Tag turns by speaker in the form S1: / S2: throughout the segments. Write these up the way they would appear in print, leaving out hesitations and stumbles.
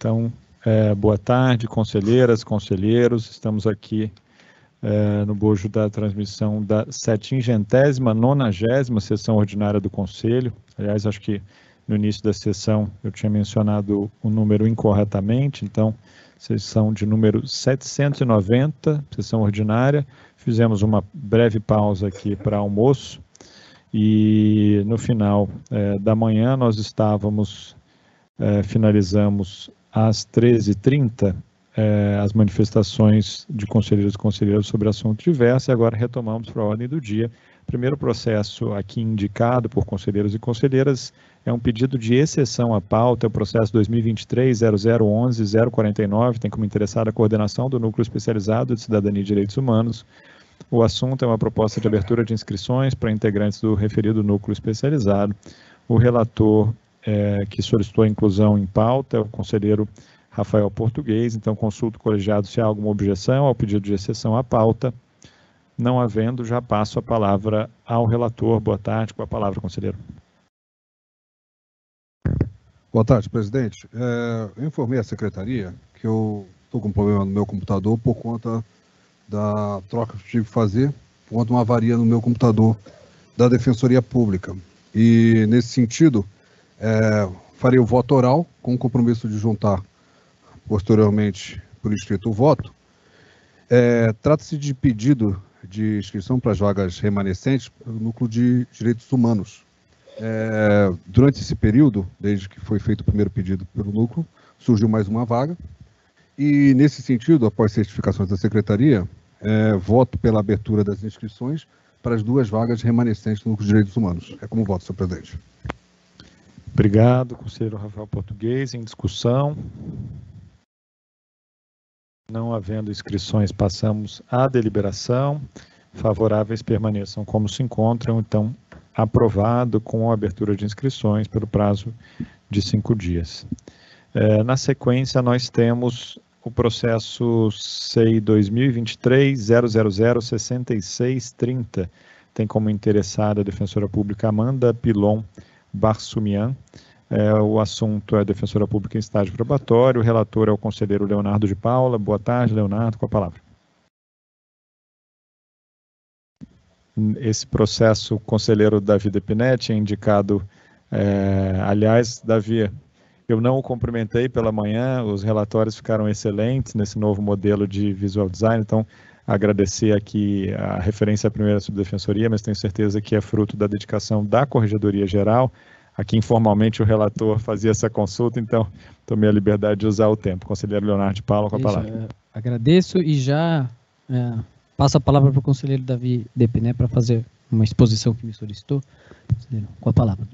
S1: Então, boa tarde, conselheiras, conselheiros. Estamos aqui no bojo da transmissão da 790ª sessão ordinária do Conselho. Aliás, acho que no início da sessão eu tinha mencionado o número incorretamente, então, sessão de número 790, sessão ordinária. Fizemos uma breve pausa aqui para almoço e no final da manhã nós finalizamos às 13h30 as manifestações de conselheiros e conselheiras sobre assunto diverso, e agora retomamos para a ordem do dia. Primeiro processo aqui indicado por conselheiros e conselheiras é um pedido de exceção à pauta, é o processo 2023-0011-049, tem como interessada a coordenação do Núcleo Especializado de Cidadania e Direitos Humanos. O assunto é uma proposta de abertura de inscrições para integrantes do referido núcleo especializado. O relator que solicitou a inclusão em pauta é o conselheiro Rafael Português, então consulto o colegiado se há alguma objeção ao pedido de exceção à pauta. Não havendo, já passo a palavra ao relator. Boa tarde, com a palavra, conselheiro.
S2: Boa tarde, presidente. Eu informei à secretaria que eu estou com um problema no meu computador por conta da troca que eu tive que fazer, por conta de uma avaria no meu computador da Defensoria Pública. E, nesse sentido, farei o voto oral com o compromisso de juntar posteriormente por escrito o voto. Trata-se de pedido de inscrição para as vagas remanescentes pelo Núcleo de Direitos Humanos. Durante esse período, desde que foi feito o primeiro pedido pelo Núcleo, surgiu mais uma vaga. E, nesse sentido, após certificações da Secretaria, voto pela abertura das inscrições para as 2 vagas remanescentes do Núcleo de Direitos Humanos. É como voto, senhor presidente.
S1: Obrigado, conselheiro Rafael Português. Em discussão. Não havendo inscrições, passamos à deliberação. Favoráveis permaneçam como se encontram, então aprovado com a abertura de inscrições pelo prazo de 5 dias. Na sequência, nós temos o processo SEI 2023-000-6630. Tem como interessada a defensora pública Amanda Pilon Barsumian. O assunto é a defensora pública em estágio probatório. O relator é o conselheiro Leonardo de Paula. Boa tarde, Leonardo, com a palavra. Esse processo, o conselheiro Davi Depinetti é indicado, aliás, Davi, eu não o cumprimentei pela manhã, os relatórios ficaram excelentes nesse novo modelo de visual design, então agradecer aqui a referência à primeira subdefensoria, mas tenho certeza que é fruto da dedicação da Corregedoria Geral. Aqui informalmente o relator fazia essa consulta, então tomei a liberdade de usar o tempo. Conselheiro Leonardo de Paula, com a palavra.
S3: Agradeço e já passo a palavra para o conselheiro Davi Depiné para fazer uma exposição que me solicitou. Conselheiro, com a palavra.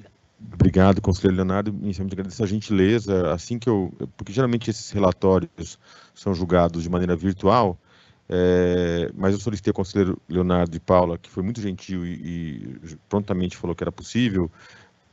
S4: Obrigado, conselheiro Leonardo. Inicialmente agradeço a gentileza, porque geralmente esses relatórios são julgados de maneira virtual, mas eu solicitei ao conselheiro Leonardo de Paula, que foi muito gentil e prontamente falou que era possível,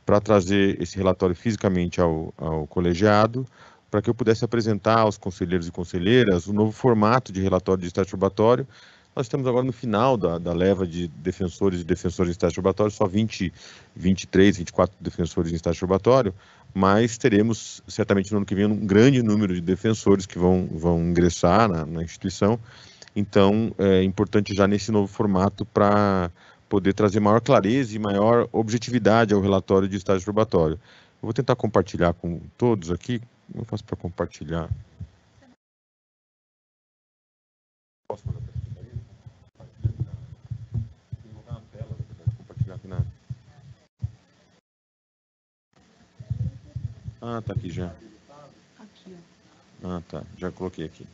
S4: para trazer esse relatório fisicamente ao colegiado, para que eu pudesse apresentar aos conselheiros e conselheiras o novo formato de relatório de estágio probatório. Nós estamos agora no final da leva de defensores e defensoras em estágio probatório, só 23, 24 defensores em estágio probatório, mas teremos certamente no ano que vem um grande número de defensores que vão ingressar na instituição. Então, é importante já nesse novo formato para poder trazer maior clareza e maior objetividade ao relatório de estágio probatório. Eu vou tentar compartilhar com todos aqui. Como eu faço para compartilhar? Posso mandar para a secretaria? Vou colocar na tela, compartilhar aqui na... Ah, tá aqui já.
S5: Aqui, ó.
S4: Ah, tá. Já coloquei aqui.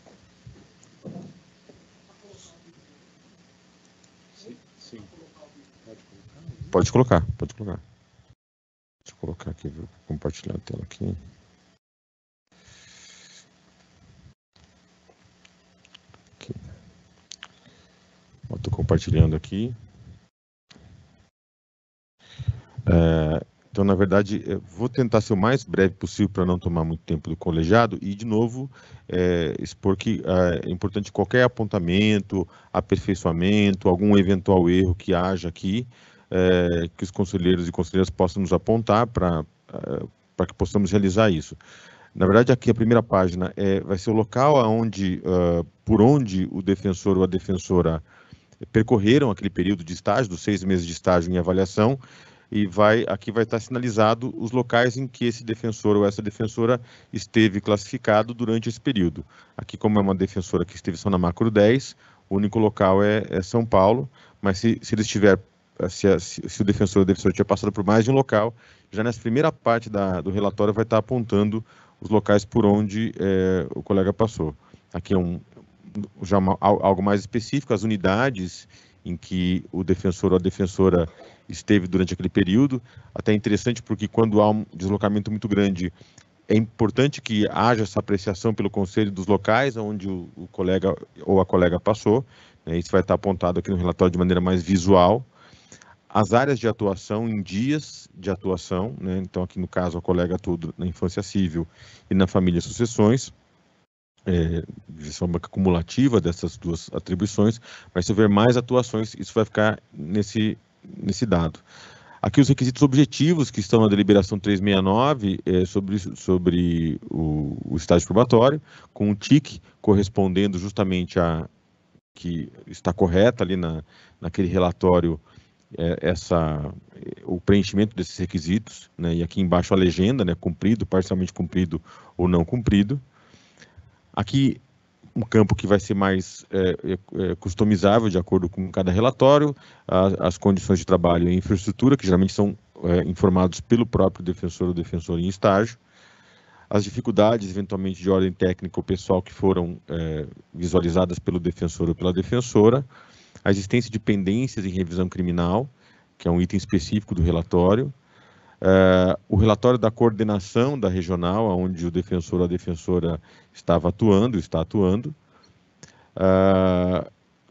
S1: Sim.
S4: Pode colocar. Deixa eu colocar aqui, vou compartilhar a tela aqui. Estou compartilhando aqui. Então, na verdade, eu vou tentar ser o mais breve possível para não tomar muito tempo do colegiado e, de novo, expor que é importante qualquer apontamento, aperfeiçoamento, algum eventual erro que haja aqui, que os conselheiros e conselheiras possam nos apontar para que possamos realizar isso. Na verdade, aqui a primeira página vai ser o local por onde o defensor ou a defensora percorreram aquele período de estágio, dos 6 meses de estágio em avaliação, e aqui vai estar sinalizado os locais em que esse defensor ou essa defensora esteve classificado durante esse período. Aqui, como é uma defensora que esteve só na macro 10, o único local é São Paulo, mas se o defensor ou a defensora tiver passado por mais de um local, já nessa primeira parte do relatório vai estar apontando os locais por onde o colega passou. Aqui é algo mais específico, as unidades em que o defensor ou a defensora esteve durante aquele período. Até interessante porque quando há um deslocamento muito grande, é importante que haja essa apreciação pelo conselho dos locais onde o colega ou a colega passou, né? Isso vai estar apontado aqui no relatório de maneira mais visual. As áreas de atuação em dias de atuação, né? Então aqui no caso a colega atua na infância civil e na família e sucessões, de forma cumulativa dessas duas atribuições, mas se houver mais atuações, isso vai ficar nesse dado. Aqui os requisitos objetivos que estão na deliberação 369 sobre o estágio probatório, com um tique correspondendo justamente a que está correta ali naquele relatório o preenchimento desses requisitos, né, e aqui embaixo a legenda, né, cumprido, parcialmente cumprido ou não cumprido. Aqui um campo que vai ser mais customizável de acordo com cada relatório, as condições de trabalho e infraestrutura, que geralmente são informados pelo próprio defensor ou defensora em estágio, as dificuldades, eventualmente, de ordem técnica ou pessoal que foram visualizadas pelo defensor ou pela defensora, a existência de pendências em revisão criminal, que é um item específico do relatório, o relatório da coordenação da regional, onde o defensor ou a defensora está atuando,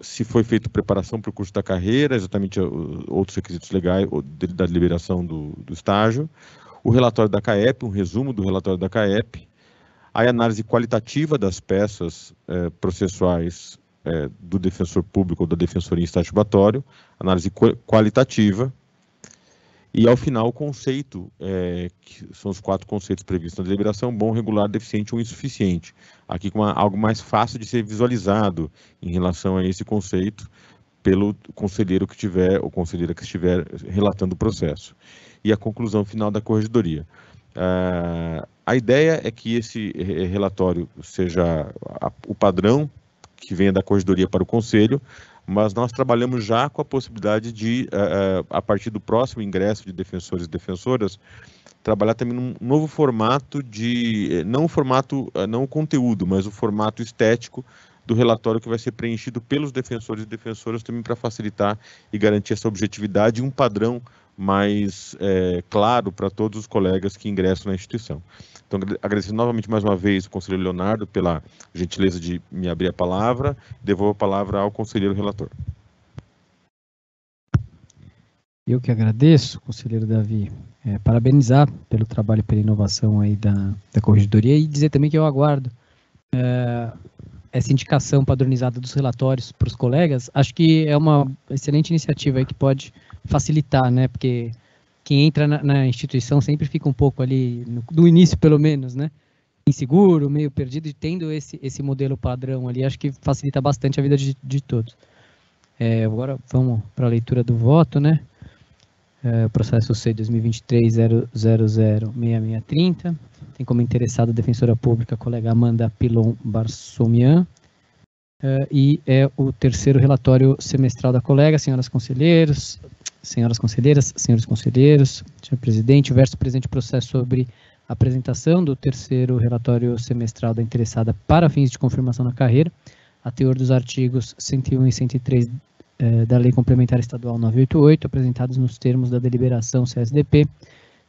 S4: se foi feita preparação para o curso da carreira, exatamente outros requisitos legais da deliberação do estágio, o relatório da CAEP, um resumo do relatório da CAEP, a análise qualitativa das peças processuais do defensor público ou da defensoria em estágio probatório, análise qualitativa, e ao final o conceito, que são os 4 conceitos previstos na deliberação: bom, regular, deficiente ou insuficiente. Aqui com algo mais fácil de ser visualizado em relação a esse conceito pelo conselheiro que tiver, ou conselheira que estiver relatando o processo. E a conclusão final da corregedoria. A ideia é que esse relatório seja o padrão que venha da corregedoria para o conselho, mas nós trabalhamos já com a possibilidade de, a partir do próximo ingresso de defensores e defensoras, trabalhar também num novo formato não o conteúdo, mas o formato estético do relatório que vai ser preenchido pelos defensores e defensoras, também para facilitar e garantir essa objetividade e um padrão mais claro para todos os colegas que ingressam na instituição. Então, agradeço novamente mais uma vez o conselheiro Leonardo pela gentileza de me abrir a palavra, devolvo a palavra ao conselheiro relator.
S3: Eu que agradeço, conselheiro Davi, parabenizar pelo trabalho e pela inovação aí da corregedoria, e dizer também que eu aguardo essa indicação padronizada dos relatórios para os colegas. Acho que é uma excelente iniciativa aí que pode facilitar, né, porque quem entra na instituição sempre fica um pouco ali, no início pelo menos, né, inseguro, meio perdido, e tendo esse modelo padrão ali, acho que facilita bastante a vida de todos. Agora vamos para a leitura do voto, né, processo C 2023-000-6630, tem como interessada a defensora pública a colega Amanda Pilon Barsomian, e é o terceiro relatório semestral da colega. Senhoras conselheiras, senhores conselheiros, senhor presidente, o verso presente processo sobre apresentação do terceiro relatório semestral da interessada para fins de confirmação na carreira, a teor dos artigos 101 e 103 da Lei Complementar Estadual 988, apresentados nos termos da deliberação CSDP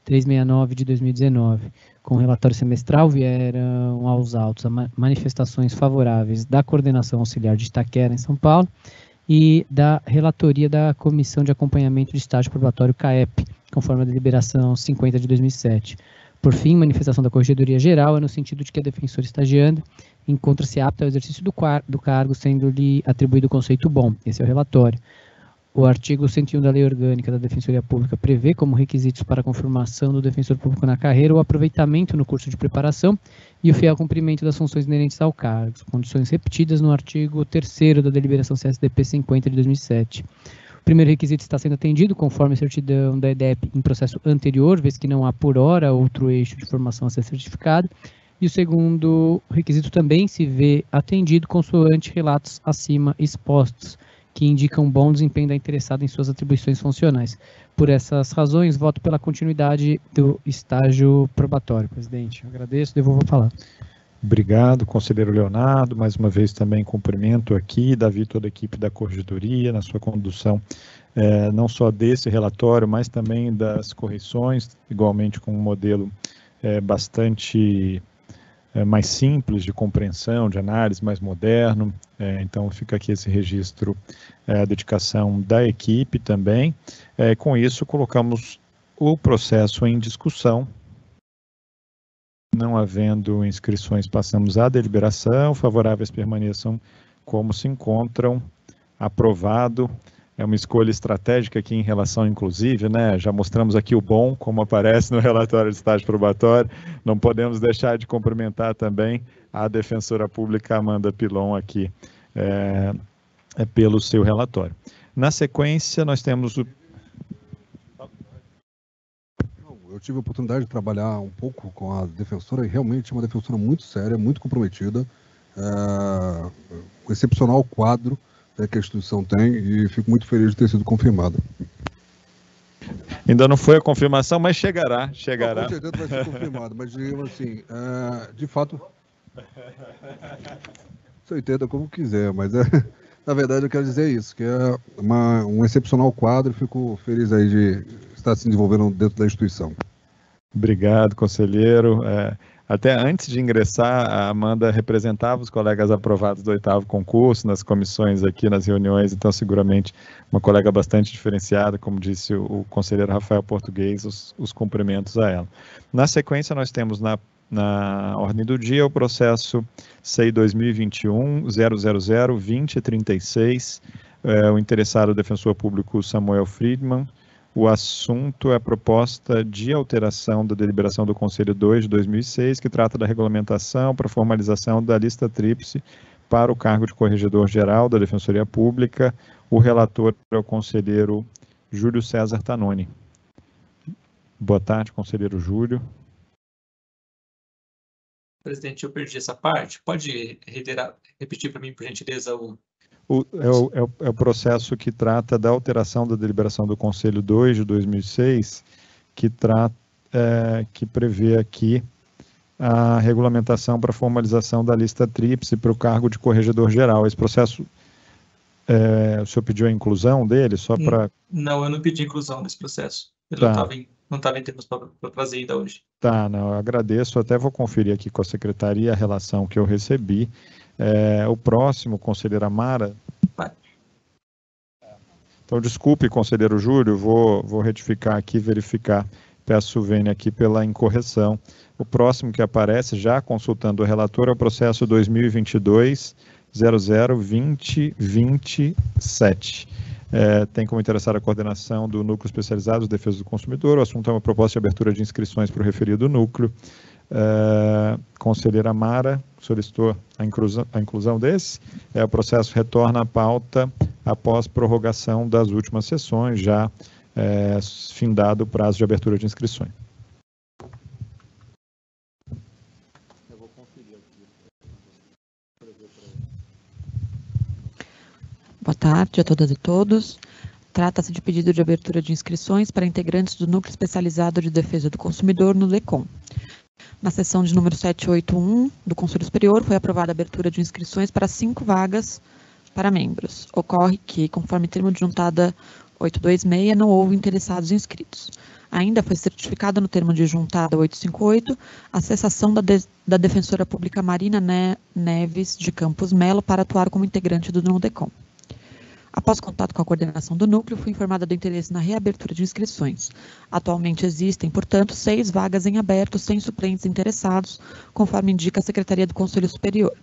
S3: 369 de 2019. Com o relatório semestral vieram aos autos manifestações favoráveis da Coordenação Auxiliar de Itaquera, em São Paulo, e da relatoria da Comissão de Acompanhamento de Estágio Probatório CAEP, conforme a deliberação 50 de 2007. Por fim, manifestação da Corregedoria Geral é no sentido de que a defensora estagiando encontra-se apta ao exercício do cargo, sendo-lhe atribuído o conceito bom. Esse é o relatório. o artigo 101 da Lei Orgânica da Defensoria Pública prevê como requisitos para a confirmação do defensor público na carreira o aproveitamento no curso de preparação e o fiel cumprimento das funções inerentes ao cargo, condições repetidas no artigo 3º da Deliberação CSDP 50 de 2007. O primeiro requisito está sendo atendido conforme a certidão da EDEP em processo anterior, vez que não há por hora outro eixo de formação a ser certificado, e o segundo requisito também se vê atendido consoante relatos acima expostos, que indicam bom desempenho da interessada em suas atribuições funcionais. Por essas razões, voto pela continuidade do estágio probatório. Presidente, agradeço, devolvo a palavra.
S1: Obrigado, conselheiro Leonardo. Mais uma vez também cumprimento aqui, Davi, toda a equipe da Corregedoria, na sua condução, não só desse relatório, mas também das correções, igualmente com um modelo bastante mais simples de compreensão, de análise, mais moderno. Então fica aqui esse registro, a dedicação da equipe também. Com isso, colocamos o processo em discussão. Não havendo inscrições, passamos à deliberação. Favoráveis permaneçam como se encontram. Aprovado. É uma escolha estratégica aqui em relação, inclusive, né? Já mostramos aqui o bom, como aparece no relatório de estágio probatório. Não podemos deixar de cumprimentar também a defensora pública Amanda Pilon aqui pelo seu relatório. Na sequência, nós temos o...
S2: Eu tive a oportunidade de trabalhar um pouco com a defensora, e realmente é uma defensora muito séria, muito comprometida, um excepcional quadro que a instituição tem, e fico muito feliz de ter sido confirmada.
S1: Ainda não foi a confirmação, mas chegará.
S2: Não, com certeza vai ser confirmado, mas digamos assim, de fato, você entenda como quiser, mas na verdade eu quero dizer isso, que é um excepcional quadro, fico feliz aí de estar se desenvolvendo dentro da instituição.
S1: Obrigado, conselheiro. Até antes de ingressar, a Amanda representava os colegas aprovados do 8º concurso, nas comissões aqui, nas reuniões, então seguramente uma colega bastante diferenciada, como disse o conselheiro Rafael Português, os cumprimentos a ela. Na sequência, nós temos na ordem do dia o processo CEI 2021-000-2036, o interessado defensor público Samuel Friedman. O assunto é a proposta de alteração da deliberação do Conselho 2 de 2006, que trata da regulamentação para formalização da lista tríplice para o cargo de corregedor-geral da Defensoria Pública. O relator é o conselheiro Júlio César Tanoni. Boa tarde, conselheiro Júlio.
S6: Presidente, eu perdi essa parte. Pode repetir para mim, por gentileza,
S1: É o processo que trata da alteração da deliberação do Conselho 2 de 2006, que prevê aqui a regulamentação para a formalização da lista tríplice para o cargo de corregedor-geral. Esse processo, o senhor pediu a inclusão dele, só para...
S6: Não, eu não pedi inclusão nesse processo. Ele não estava em termos para trazer ainda hoje.
S1: Tá, não, eu agradeço. Até vou conferir aqui com a secretaria a relação que eu recebi. O próximo, conselheira Mara. Então, desculpe, conselheiro Júlio, vou retificar aqui, verificar. Peço vênia aqui pela incorreção. O próximo que aparece, já consultando o relator, é o processo 2022-00-2027. Tem como interessada a coordenação do Núcleo Especializado de Defesa do Consumidor. O assunto é uma proposta de abertura de inscrições para o referido núcleo. Conselheira Mara solicitou a inclusão desse. O processo retorna à pauta após prorrogação das últimas sessões, já findado o prazo de abertura de inscrições.
S5: Boa tarde a todas e todos. Trata-se de pedido de abertura de inscrições para integrantes do Núcleo Especializado de Defesa do Consumidor no LECOM. Na sessão de número 781 do Conselho Superior, foi aprovada a abertura de inscrições para 5 vagas para membros. Ocorre que, conforme termo de juntada 826, não houve interessados inscritos. Ainda foi certificada no termo de juntada 858 a cessação da defensora pública Marina Neves de Campos Melo para atuar como integrante do NUDECOM. Após contato com a coordenação do núcleo, fui informada do interesse na reabertura de inscrições. Atualmente existem, portanto, 6 vagas em aberto, sem suplentes interessados, conforme indica a Secretaria do Conselho Superior.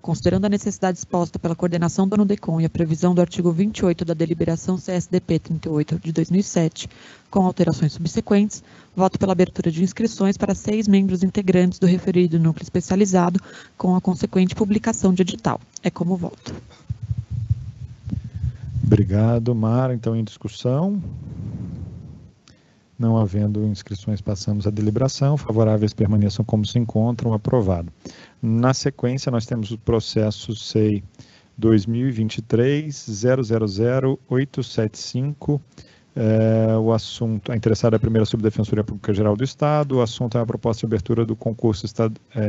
S5: considerando a necessidade exposta pela coordenação do NUDECOM e a previsão do artigo 28 da deliberação CSDP 38 de 2007, com alterações subsequentes, voto pela abertura de inscrições para 6 membros integrantes do referido núcleo especializado, com a consequente publicação de edital. É como voto.
S1: Obrigado, Mara. Então, em discussão. Não havendo inscrições, passamos à deliberação. Favoráveis permaneçam como se encontram. Aprovado. Na sequência, nós temos o processo SEI 2023-000875. O assunto, a interessada é a primeira Subdefensoria Pública Geral do Estado. O assunto é a proposta de abertura do concurso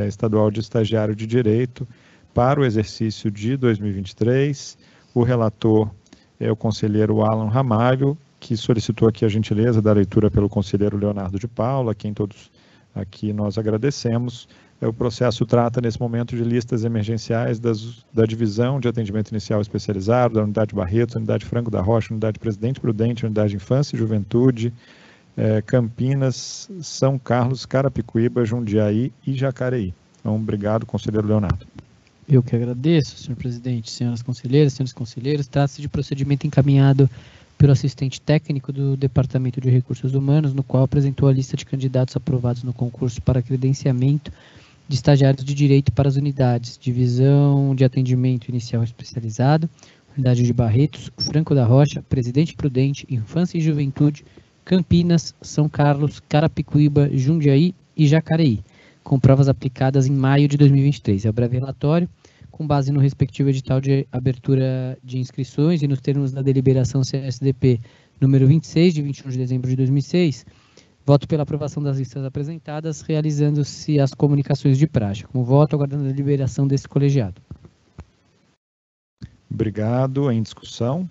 S1: estadual de estagiário de Direito para o exercício de 2023. O relator é o conselheiro Alan Ramalho, que solicitou aqui a gentileza da leitura pelo conselheiro Leonardo de Paula, a quem todos aqui nós agradecemos. O processo trata, nesse momento, de listas emergenciais da Divisão de Atendimento Inicial Especializado, da Unidade Barretos, Unidade Franco da Rocha, Unidade Presidente Prudente, Unidade de Infância e Juventude, Campinas, São Carlos, Carapicuíba, Jundiaí e Jacareí. Então, obrigado, conselheiro Leonardo.
S3: Eu que agradeço, senhor presidente, senhoras conselheiras, senhores conselheiros. Trata-se de procedimento encaminhado pelo assistente técnico do Departamento de Recursos Humanos, no qual apresentou a lista de candidatos aprovados no concurso para credenciamento de estagiários de direito para as unidades, Divisão de Atendimento Inicial Especializado, Unidade de Barretos, Franco da Rocha, Presidente Prudente, Infância e Juventude, Campinas, São Carlos, Carapicuíba, Jundiaí e Jacareí, com provas aplicadas em maio de 2023. É o breve relatório, com base no respectivo edital de abertura de inscrições e nos termos da deliberação CSDP número 26, de 21 de dezembro de 2006, voto pela aprovação das listas apresentadas, realizando-se as comunicações de praxe. Como voto, aguardando a deliberação desse colegiado.
S1: Obrigado. Em discussão?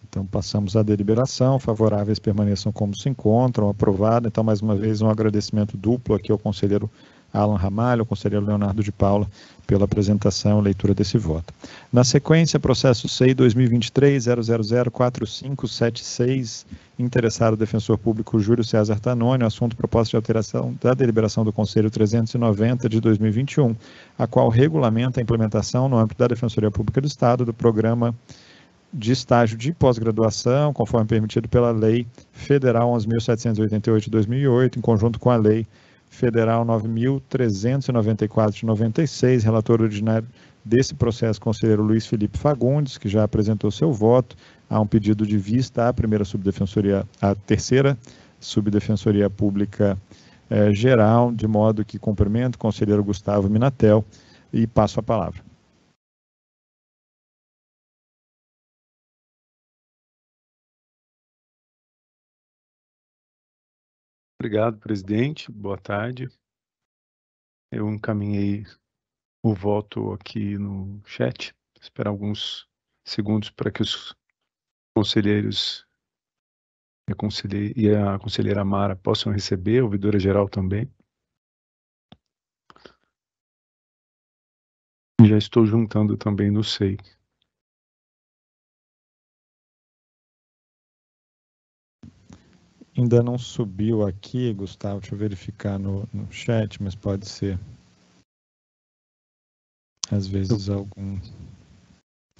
S1: Então, passamos à deliberação. Favoráveis permaneçam como se encontram. Aprovado. Então, mais uma vez, um agradecimento duplo aqui ao conselheiro Alan Ramalho, ao conselheiro Leonardo de Paula, pela apresentação e leitura desse voto. Na sequência, processo SEI 2023-00004576, interessado defensor público Júlio César Tanoni, assunto proposta de alteração da deliberação do Conselho 390 de 2021, a qual regulamenta a implementação no âmbito da Defensoria Pública do Estado do programa de estágio de pós-graduação, conforme permitido pela Lei Federal 11.788 de 2008, em conjunto com a Lei Federal 9.394 de 96, relator originário desse processo, conselheiro Luiz Felipe Fagundes, que já apresentou seu voto. Há um pedido de vista à terceira Subdefensoria Pública Geral, de modo que cumprimento o conselheiro Gustavo Minatel e passo a palavra.
S7: Obrigado, presidente. Boa tarde. Eu encaminhei o voto aqui no chat. Vou esperar alguns segundos para que os conselheiros e a conselheira Mara possam receber, a ouvidora geral também. Já estou juntando também no SEI.
S1: Ainda não subiu aqui, Gustavo, deixa eu verificar no chat, mas pode ser, às vezes, algum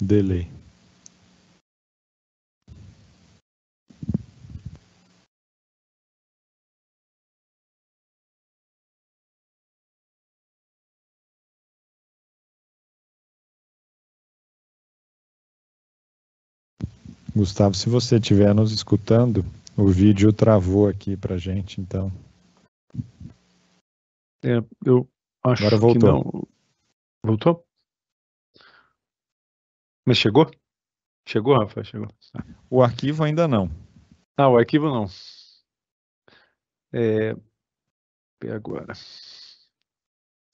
S1: delay. Gustavo, se você estiver nos escutando, o vídeo travou aqui pra gente, então.
S7: Eu acho
S1: Agora voltou.
S7: que não. Voltou? Mas chegou? Chegou, Rafa? Chegou.
S1: O arquivo ainda não.
S7: Ah, o arquivo não. E agora?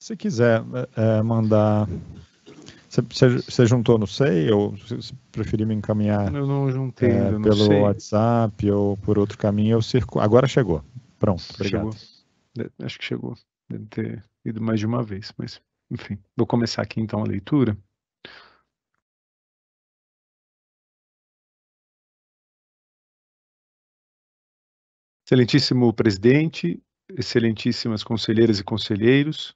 S1: Se quiser mandar... Você juntou no SEI ou se preferir me encaminhar
S7: eu não juntei ainda,
S1: pelo
S7: SEI.
S1: WhatsApp ou por outro caminho, eu circulo. Agora chegou. Pronto, obrigado.
S7: Chegou. Acho que chegou. Deve ter ido mais de uma vez, mas enfim. Vou começar aqui então a leitura. Excelentíssimo presidente, excelentíssimas conselheiras e conselheiros,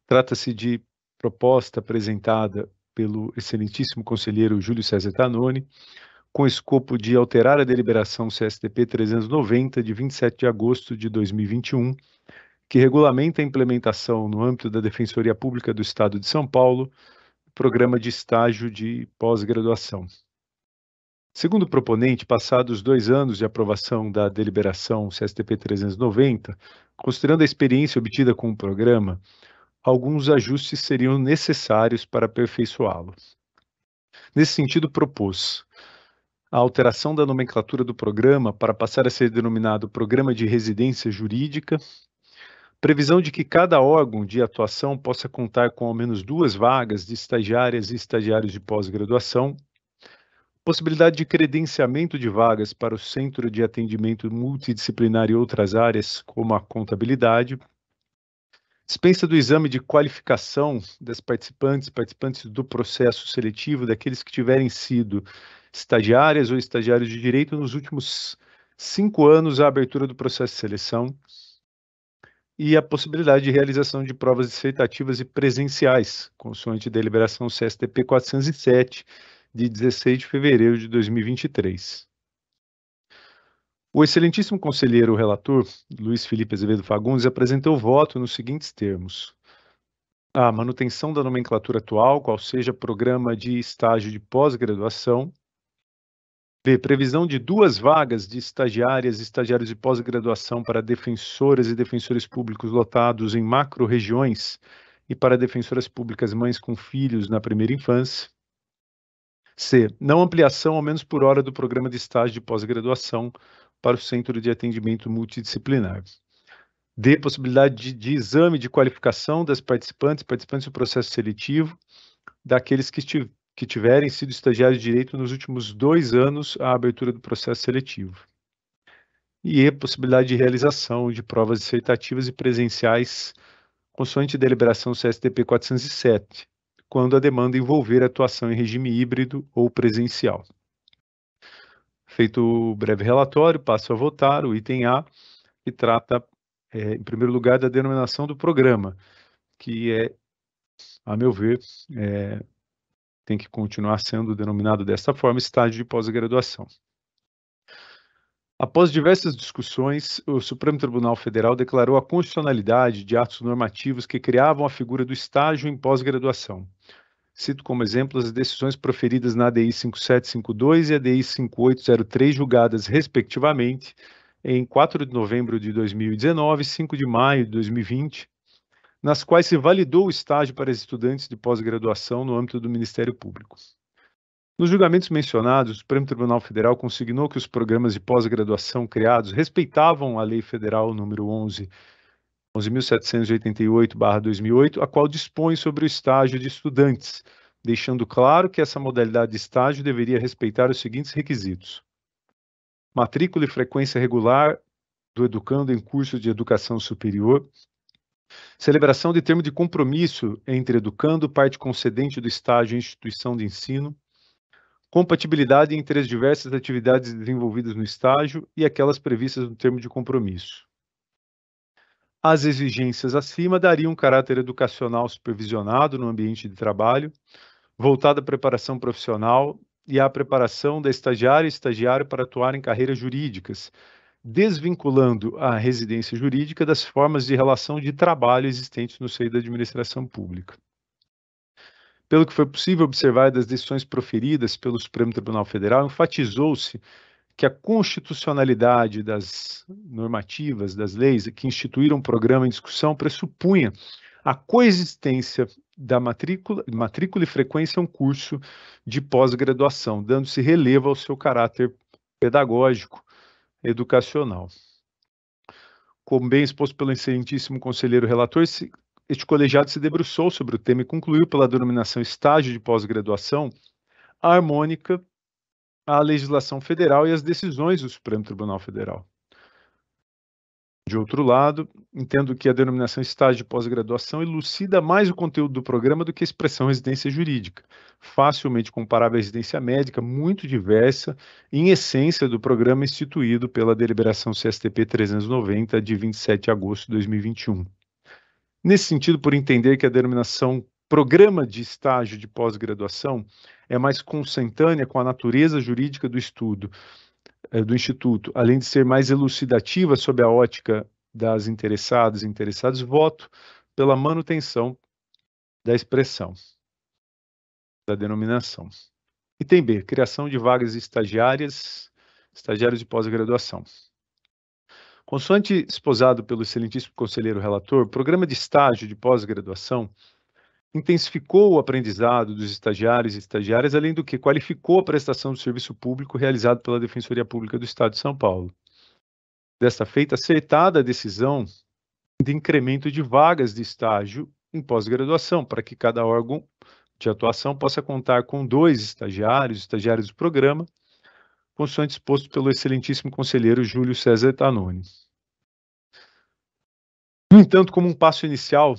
S7: trata-se de proposta apresentada pelo excelentíssimo conselheiro Júlio César Tanoni, com escopo de alterar a deliberação CSTP 390, de 27 de agosto de 2021, que regulamenta a implementação, no âmbito da Defensoria Pública do Estado de São Paulo, do programa de estágio de pós-graduação. Segundo o proponente, passados 2 anos de aprovação da deliberação CSTP 390, considerando a experiência obtida com o programa, alguns ajustes seriam necessários para aperfeiçoá-lo. Nesse sentido, propôs a alteração da nomenclatura do programa para passar a ser denominado Programa de Residência Jurídica, previsão de que cada órgão de atuação possa contar com ao menos 2 vagas de estagiárias e estagiários de pós-graduação, possibilidade de credenciamento de vagas para o Centro de Atendimento Multidisciplinar e outras áreas, como a contabilidade, dispensa do exame de qualificação das participantes do processo seletivo, daqueles que tiverem sido estagiárias ou estagiários de direito nos últimos 5 anos à abertura do processo de seleção, e a possibilidade de realização de provas dissertativas e presenciais, consoante deliberação CSTP 407, de 16 de fevereiro de 2023. O excelentíssimo conselheiro relator, Luiz Felipe Azevedo Fagundes, apresentou voto nos seguintes termos: a manutenção da nomenclatura atual, qual seja programa de estágio de pós-graduação. B, previsão de 2 vagas de estagiárias e estagiários de pós-graduação para defensoras e defensores públicos lotados em macro-regiões e para defensoras públicas mães com filhos na primeira infância. C, não ampliação ao menos por hora do programa de estágio de pós-graduação para o Centro de Atendimento Multidisciplinar. D, possibilidade de exame de qualificação das participantes do processo seletivo, daqueles que tiverem sido estagiários de direito nos últimos 2 anos à abertura do processo seletivo. E E, possibilidade de realização de provas dissertativas e presenciais, consoante deliberação CSTP 407, quando a demanda envolver atuação em regime híbrido ou presencial. Feito o breve relatório, passo a votar o item A, que trata, em primeiro lugar, da denominação do programa, que é, a meu ver, tem que continuar sendo denominado desta forma, estágio de pós-graduação. Após diversas discussões, o Supremo Tribunal Federal declarou a constitucionalidade de atos normativos que criavam a figura do estágio em pós-graduação. Cito como exemplos as decisões proferidas na ADI 5752 e ADI 5803, julgadas, respectivamente, em 4 de novembro de 2019 e 5 de maio de 2020, nas quais se validou o estágio para estudantes de pós-graduação no âmbito do Ministério Público. Nos julgamentos mencionados, o Supremo Tribunal Federal consignou que os programas de pós-graduação criados respeitavam a Lei Federal número 11.788/2008, a qual dispõe sobre o estágio de estudantes, deixando claro que essa modalidade de estágio deveria respeitar os seguintes requisitos: matrícula e frequência regular do educando em curso de educação superior, celebração de termo de compromisso entre educando, parte concedente do estágio e instituição de ensino, compatibilidade entre as diversas atividades desenvolvidas no estágio e aquelas previstas no termo de compromisso. As exigências acima dariam um caráter educacional supervisionado no ambiente de trabalho, voltado à preparação profissional e à preparação da estagiária e estagiário para atuar em carreiras jurídicas, desvinculando a residência jurídica das formas de relação de trabalho existentes no seio da administração pública. Pelo que foi possível observar das decisões proferidas pelo Supremo Tribunal Federal, enfatizou-se que a constitucionalidade das normativas, das leis que instituíram o programa em discussão pressupunha a coexistência da matrícula e frequência a um curso de pós-graduação, dando-se relevo ao seu caráter pedagógico, educacional. Como bem exposto pelo excelentíssimo conselheiro relator, este colegiado se debruçou sobre o tema e concluiu pela denominação estágio de pós-graduação harmônica à legislação federal e às decisões do Supremo Tribunal Federal. De outro lado, entendo que a denominação estágio de pós-graduação elucida mais o conteúdo do programa do que a expressão residência jurídica, facilmente comparável à residência médica, muito diversa, em essência do programa instituído pela deliberação CSTP 390, de 27 de agosto de 2021. Nesse sentido, por entender que a denominação programa de estágio de pós-graduação é mais consentânea com a natureza jurídica do estudo do Instituto, além de ser mais elucidativa sob a ótica das interessadas e interessados, voto pela manutenção da expressão, da denominação. Item B, criação de vagas estagiários de pós-graduação. Consoante esposado pelo excelentíssimo conselheiro relator, o programa de estágio de pós-graduação intensificou o aprendizado dos estagiários e estagiárias, além do que qualificou a prestação do serviço público realizado pela Defensoria Pública do Estado de São Paulo. Desta feita, acertada a decisão de incremento de vagas de estágio em pós-graduação, para que cada órgão de atuação possa contar com 2 estagiários do programa, consoante exposto pelo excelentíssimo conselheiro Júlio César Tanoni. No entanto, como um passo inicial,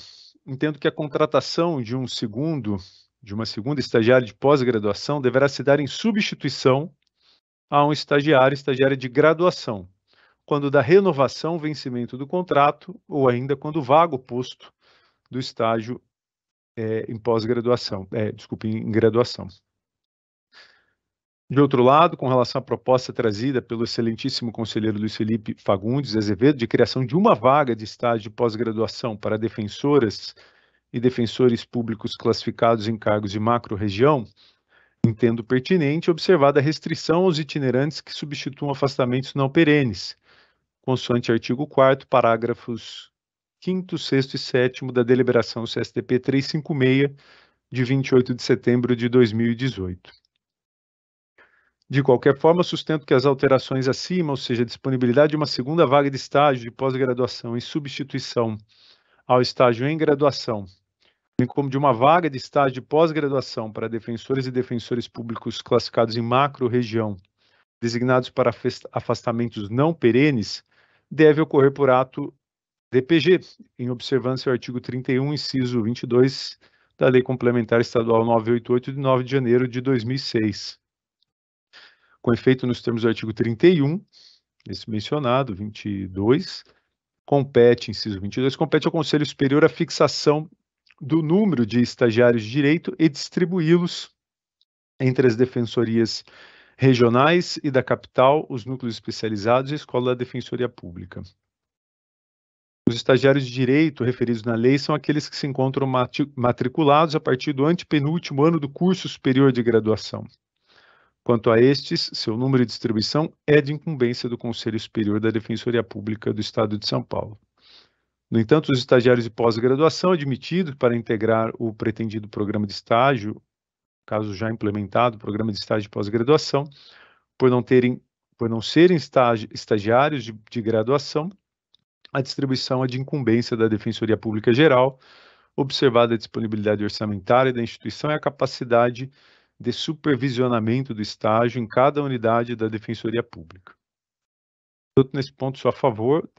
S7: entendo que a contratação de uma segunda estagiária de pós-graduação deverá se dar em substituição a um estagiária de graduação, quando da renovação, vencimento do contrato, ou ainda quando vaga o posto do estágio em pós-graduação, em graduação. De outro lado, com relação à proposta trazida pelo excelentíssimo conselheiro Luiz Felipe Fagundes Azevedo, de criação de uma vaga de estágio de pós-graduação para defensoras e defensores públicos classificados em cargos de macro-região, entendo pertinente observada a restrição aos itinerantes que substituam afastamentos não perenes, consoante artigo 4º, parágrafos 5º, 6º e 7º da deliberação CSTP 356, de 28 de setembro de 2018. De qualquer forma, sustento que as alterações acima, ou seja, a disponibilidade de uma segunda vaga de estágio de pós-graduação em substituição ao estágio em graduação, bem como de uma vaga de estágio de pós-graduação para defensores e defensores públicos classificados em macro-região, designados para afastamentos não perenes, deve ocorrer por ato DPG, em observância ao artigo 31, inciso 22 da Lei Complementar Estadual 988, de 9 de janeiro de 2006. Com efeito nos termos do artigo 31, esse mencionado, 22, inciso 22, compete ao Conselho Superior a fixação do número de estagiários de direito e distribuí-los entre as defensorias regionais e da capital, os núcleos especializados e a Escola da Defensoria Pública. Os estagiários de direito referidos na lei são aqueles que se encontram matriculados a partir do antepenúltimo ano do curso superior de graduação. Quanto a estes, seu número de distribuição é de incumbência do Conselho Superior da Defensoria Pública do Estado de São Paulo. No entanto, os estagiários de pós-graduação admitidos para integrar o pretendido programa de estágio, caso já implementado, programa de estágio de pós-graduação, por não serem estagiários de graduação, a distribuição é de incumbência da Defensoria Pública Geral, observada a disponibilidade orçamentária da instituição e a capacidade de supervisionamento do estágio em cada unidade da Defensoria Pública. Portanto, nesse ponto, sou a favor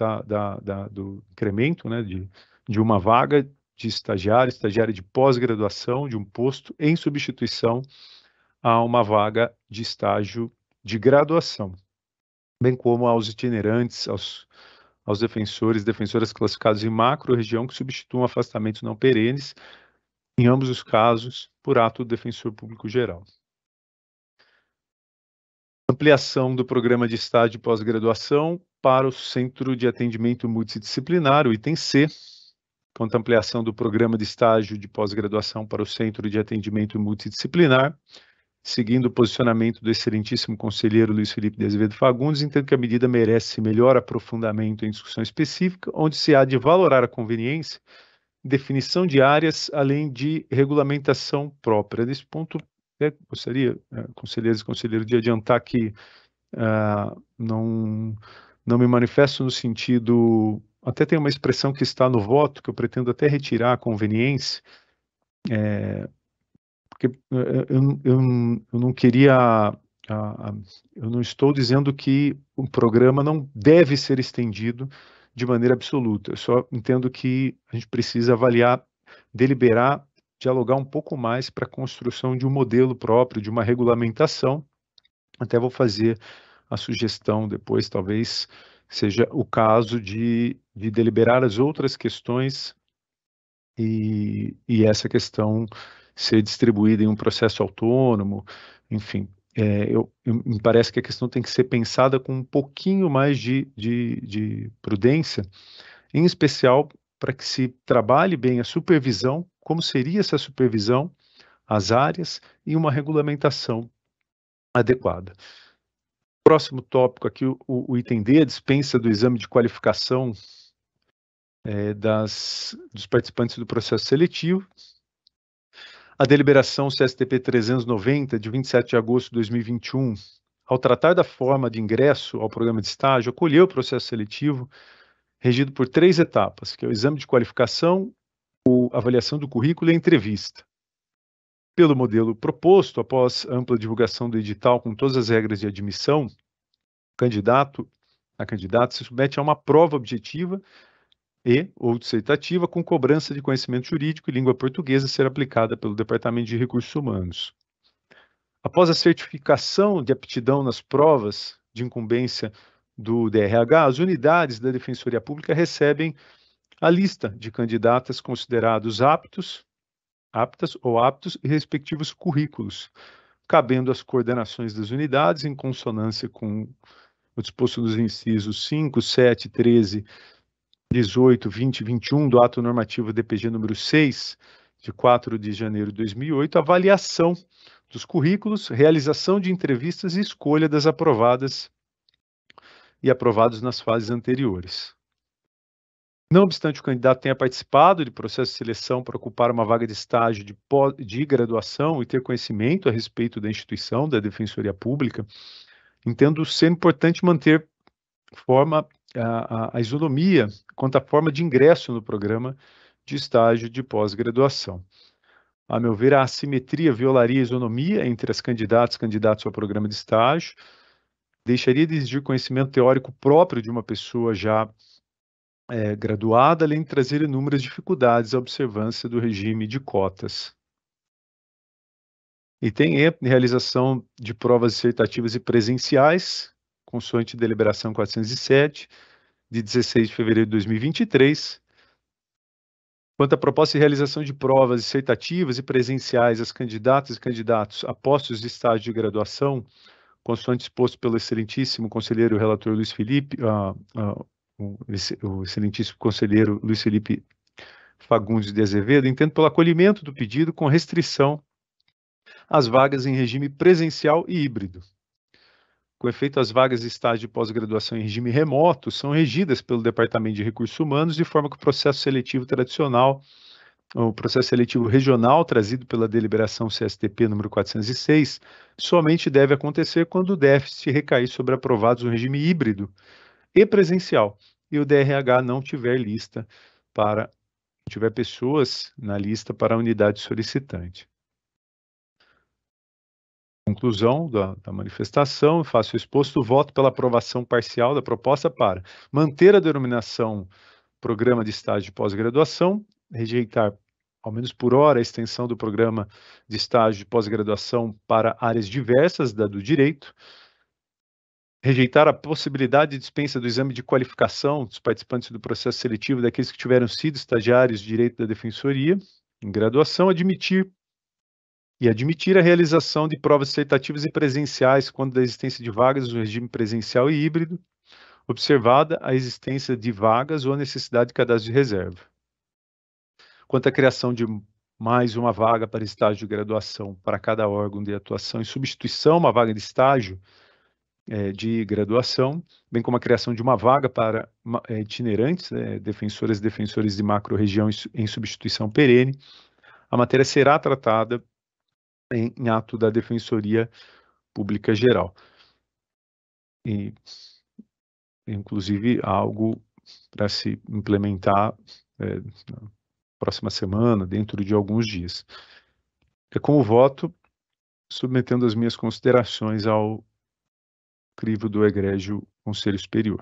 S7: do incremento, né, de uma vaga de estagiária de pós-graduação, de um posto em substituição a uma vaga de estágio de graduação, bem como aos itinerantes, aos defensoras classificados em macro-região que substituam afastamentos não perenes, em ambos os casos, por ato do defensor público geral. Ampliação do programa de estágio de pós-graduação para o Centro de Atendimento Multidisciplinar, o item C, quanto à ampliação do programa de estágio de pós-graduação para o Centro de Atendimento Multidisciplinar, seguindo o posicionamento do excelentíssimo conselheiro Luiz Felipe de Azevedo Fagundes, entendo que a medida merece melhor aprofundamento em discussão específica, onde se há de valorar a conveniência, definição de áreas, além de regulamentação própria. Nesse ponto, gostaria, conselheiros e conselheiros, de adiantar que não me manifesto no sentido, até tem uma expressão que está no voto, que eu pretendo até retirar a conveniência, porque eu não queria, eu não estou dizendo que o programa não deve ser estendido de maneira absoluta, eu só entendo que a gente precisa avaliar, deliberar, dialogar um pouco mais para a construção de um modelo próprio, de uma regulamentação. Até vou fazer a sugestão depois, talvez seja o caso de deliberar as outras questões e essa questão ser distribuída em um processo autônomo, enfim. Me parece que a questão tem que ser pensada com um pouquinho mais de prudência, em especial para que se trabalhe bem a supervisão, como seria essa supervisão, as áreas e uma regulamentação adequada. Próximo tópico aqui, o item D, a dispensa do exame de qualificação dos participantes do processo seletivo. A deliberação CSTP 390, de 27 de agosto de 2021, ao tratar da forma de ingresso ao programa de estágio, acolheu o processo seletivo regido por 3 etapas, que é o exame de qualificação, a avaliação do currículo e a entrevista. Pelo modelo proposto, após ampla divulgação do edital com todas as regras de admissão, a candidata se submete a uma prova objetiva ou dissertativa com cobrança de conhecimento jurídico e língua portuguesa a ser aplicada pelo Departamento de Recursos Humanos. Após a certificação de aptidão nas provas de incumbência do DRH, as unidades da Defensoria Pública recebem a lista de candidatas considerados aptas ou aptos e respectivos currículos, cabendo às coordenações das unidades, em consonância com o disposto nos incisos 5, 7, 13, 18, 20 e 21 do Ato Normativo DPG número 6, de 4 de janeiro de 2008, avaliação dos currículos, realização de entrevistas e escolha das aprovadas e aprovados nas fases anteriores. Não obstante o candidato tenha participado de processo de seleção para ocupar uma vaga de estágio de graduação e ter conhecimento a respeito da instituição, da Defensoria Pública, entendo ser importante manter a isonomia quanto à forma de ingresso no programa de estágio de pós-graduação. A meu ver, a assimetria violaria a isonomia entre as candidatos e candidatos ao programa de estágio, deixaria de exigir conhecimento teórico próprio de uma pessoa já graduada, além de trazer inúmeras dificuldades à observância do regime de cotas. E tem realização de provas dissertativas e presenciais, consoante deliberação 407, de 16 de fevereiro de 2023. Quanto à proposta de realização de provas dissertativas e presenciais às candidatas e candidatos a postos de estágio de graduação, consoante exposto pelo excelentíssimo conselheiro relator Luiz Felipe, o excelentíssimo conselheiro Luiz Felipe Fagundes de Azevedo, entendo pelo acolhimento do pedido com restrição às vagas em regime presencial e híbrido. Com efeito, as vagas de estágio de pós-graduação em regime remoto são regidas pelo Departamento de Recursos Humanos, de forma que o processo seletivo tradicional, o processo seletivo regional trazido pela deliberação CSTP número 406, somente deve acontecer quando o déficit recair sobre aprovados no regime híbrido e presencial, e o DRH não tiver pessoas na lista para a unidade solicitante. Conclusão da manifestação, faço exposto o voto pela aprovação parcial da proposta para manter a denominação Programa de Estágio de Pós-Graduação, rejeitar, ao menos por hora, a extensão do Programa de Estágio de Pós-Graduação para áreas diversas do direito, rejeitar a possibilidade de dispensa do exame de qualificação dos participantes do processo seletivo daqueles que tiveram sido estagiários de direito da Defensoria em graduação, admitir a realização de provas dissertativas e presenciais quando da existência de vagas no regime presencial e híbrido, observada a existência de vagas ou a necessidade de cadastro de reserva. Quanto à criação de mais uma vaga para estágio de graduação para cada órgão de atuação, em substituição a uma vaga de estágio de graduação, bem como a criação de uma vaga para itinerantes, defensoras e defensores de macro-região em substituição perene, a matéria será tratada em ato da Defensoria Pública Geral. E, inclusive, algo para se implementar na próxima semana, dentro de alguns dias. Com o voto, submetendo as minhas considerações ao crivo do egrégio Conselho Superior.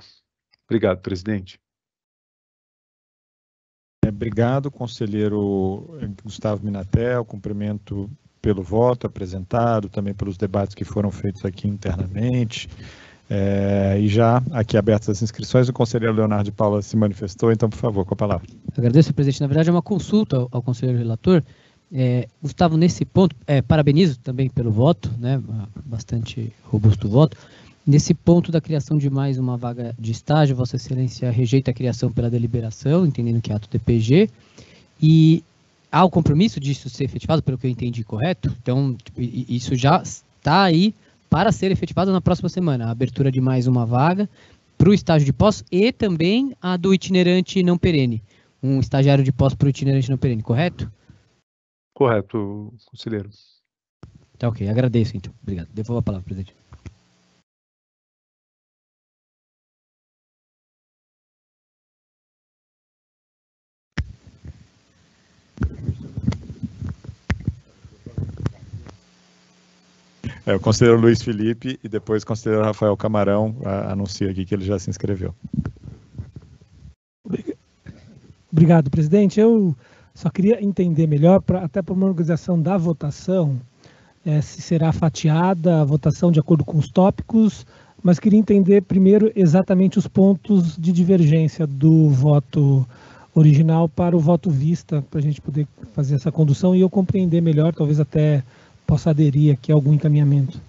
S7: Obrigado, presidente.
S1: Obrigado, conselheiro Gustavo Minatel, cumprimento pelo voto apresentado, também pelos debates que foram feitos aqui internamente. E já aqui abertas as inscrições, o conselheiro Leonardo de Paula se manifestou, então, por favor, com a palavra.
S3: Agradeço, presidente. Na verdade, é uma consulta ao conselheiro relator. Gustavo, nesse ponto, parabenizo também pelo voto, né, bastante robusto o voto. Nesse ponto da criação de mais uma vaga de estágio, Vossa Excelência rejeita a criação pela deliberação, entendendo que é ato DPG, e há o compromisso disso ser efetivado, pelo que eu entendi, correto? Então, isso já está aí para ser efetivado na próxima semana, a abertura de mais uma vaga para o estágio de pós e também a do itinerante não perene, um estagiário de pós para o itinerante não perene, correto?
S7: Correto, conselheiro.
S3: Tá ok, agradeço então. Obrigado. Devolvo a palavra, presidente.
S1: O conselheiro Luiz Felipe e depois o conselheiro Rafael Camarão anuncia aqui que ele já se inscreveu.
S8: Obrigado, presidente. Eu só queria entender melhor, até para uma organização da votação, se será fatiada a votação de acordo com os tópicos, mas queria entender primeiro exatamente os pontos de divergência do voto original para o voto vista, para a gente poder fazer essa condução e eu compreender melhor, talvez até possa aderir aqui a algum encaminhamento.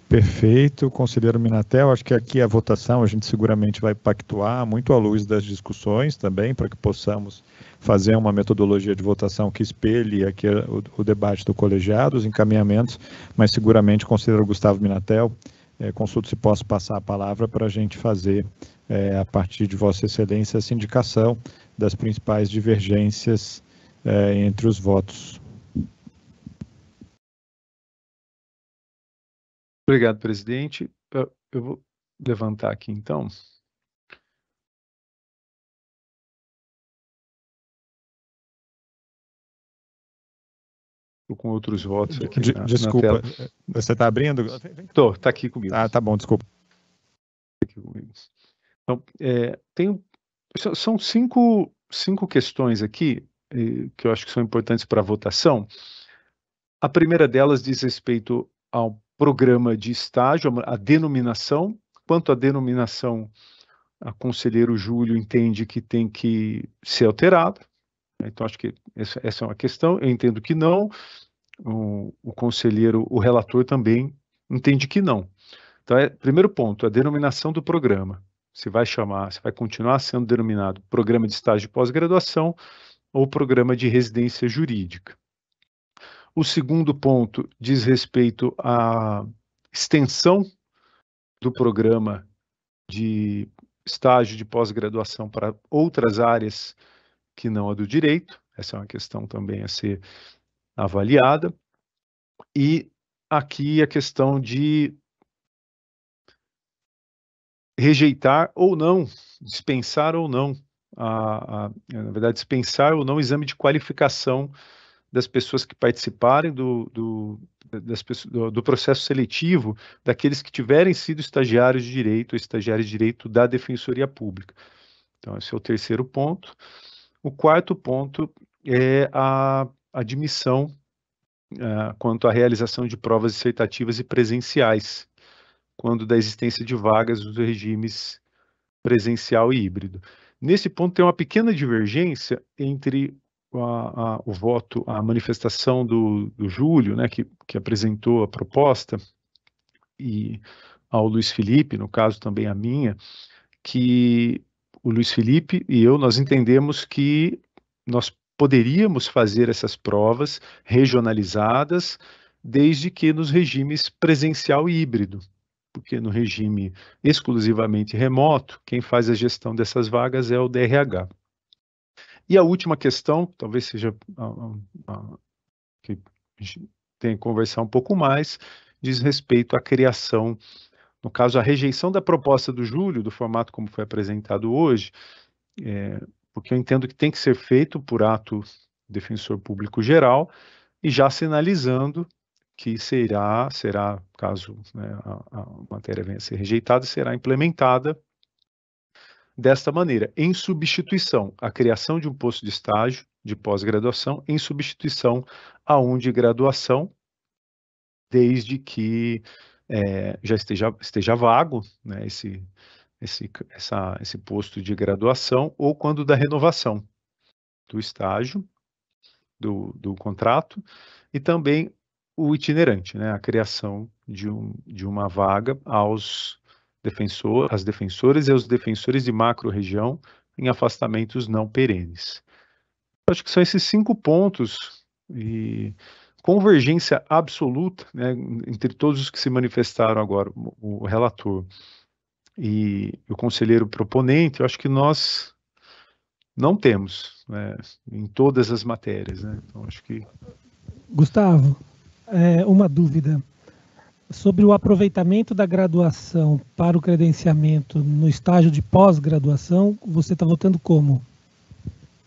S1: Perfeito, conselheiro Minatel, acho que aqui a votação a gente seguramente vai pactuar muito à luz das discussões também, para que possamos fazer uma metodologia de votação que espelhe aqui o debate do colegiado, os encaminhamentos, mas seguramente o conselheiro Gustavo Minatel, consulto se posso passar a palavra para a gente fazer, a partir de Vossa Excelência, essa indicação das principais divergências entre os votos.
S7: Obrigado, presidente. Eu vou levantar aqui, então. Estou com outros votos aqui.
S1: Desculpa,
S7: na tela.
S1: Você está abrindo?
S7: Está aqui comigo.
S1: Tá bom, desculpa.
S7: Aqui comigo. Então, são cinco questões aqui que eu acho que são importantes para a votação. A primeira delas diz respeito ao programa de estágio, a denominação. Quanto à denominação, a conselheiro Júlio entende que tem que ser alterada. Então, acho que essa é uma questão. Eu entendo que não. O conselheiro, o relator também entende que não. Então, primeiro ponto, a denominação do programa. Se vai continuar sendo denominado programa de estágio de pós-graduação ou programa de residência jurídica. O segundo ponto diz respeito à extensão do programa de estágio de pós-graduação para outras áreas que não a do direito. Essa é uma questão também a ser avaliada. E aqui a questão de rejeitar ou não, dispensar ou não, na verdade, dispensar ou não o exame de qualificação das pessoas que participarem do processo seletivo, daqueles que tiverem sido estagiários de direito ou estagiários de direito da Defensoria Pública. Então, esse é o terceiro ponto. O quarto ponto é a admissão quanto à realização de provas dissertativas e presenciais, quando da existência de vagas dos regimes presencial e híbrido. Nesse ponto tem uma pequena divergência entre o voto, a manifestação do Júlio, né, que apresentou a proposta, e ao Luiz Felipe, no caso também a minha, que o Luiz Felipe e eu, nós entendemos que nós poderíamos fazer essas provas regionalizadas, desde que nos regimes presencial e híbrido, porque no regime exclusivamente remoto, quem faz a gestão dessas vagas é o DRH. E a última questão, talvez seja que a gente tem que conversar um pouco mais, diz respeito à criação, no caso, a rejeição da proposta do Júlio, do formato como foi apresentado hoje, porque eu entendo que tem que ser feito por ato defensor público geral, e já sinalizando que será, caso, né, a matéria venha a ser rejeitada, será implementada desta maneira, em substituição à criação de um posto de estágio de pós-graduação, em substituição a um de graduação, desde que já esteja vago, né, esse posto de graduação, ou quando da renovação do estágio, do contrato, e também o itinerante, né, a criação de uma vaga às defensoras e aos defensores de macro-região em afastamentos não perenes. Eu acho que são esses 5 pontos, e convergência absoluta, né, entre todos os que se manifestaram agora, o relator e o conselheiro proponente. Eu acho que nós não temos, né, em todas as matérias, né? Então, acho que...
S8: Gustavo, uma dúvida sobre o aproveitamento da graduação para o credenciamento no estágio de pós-graduação. Você está votando como?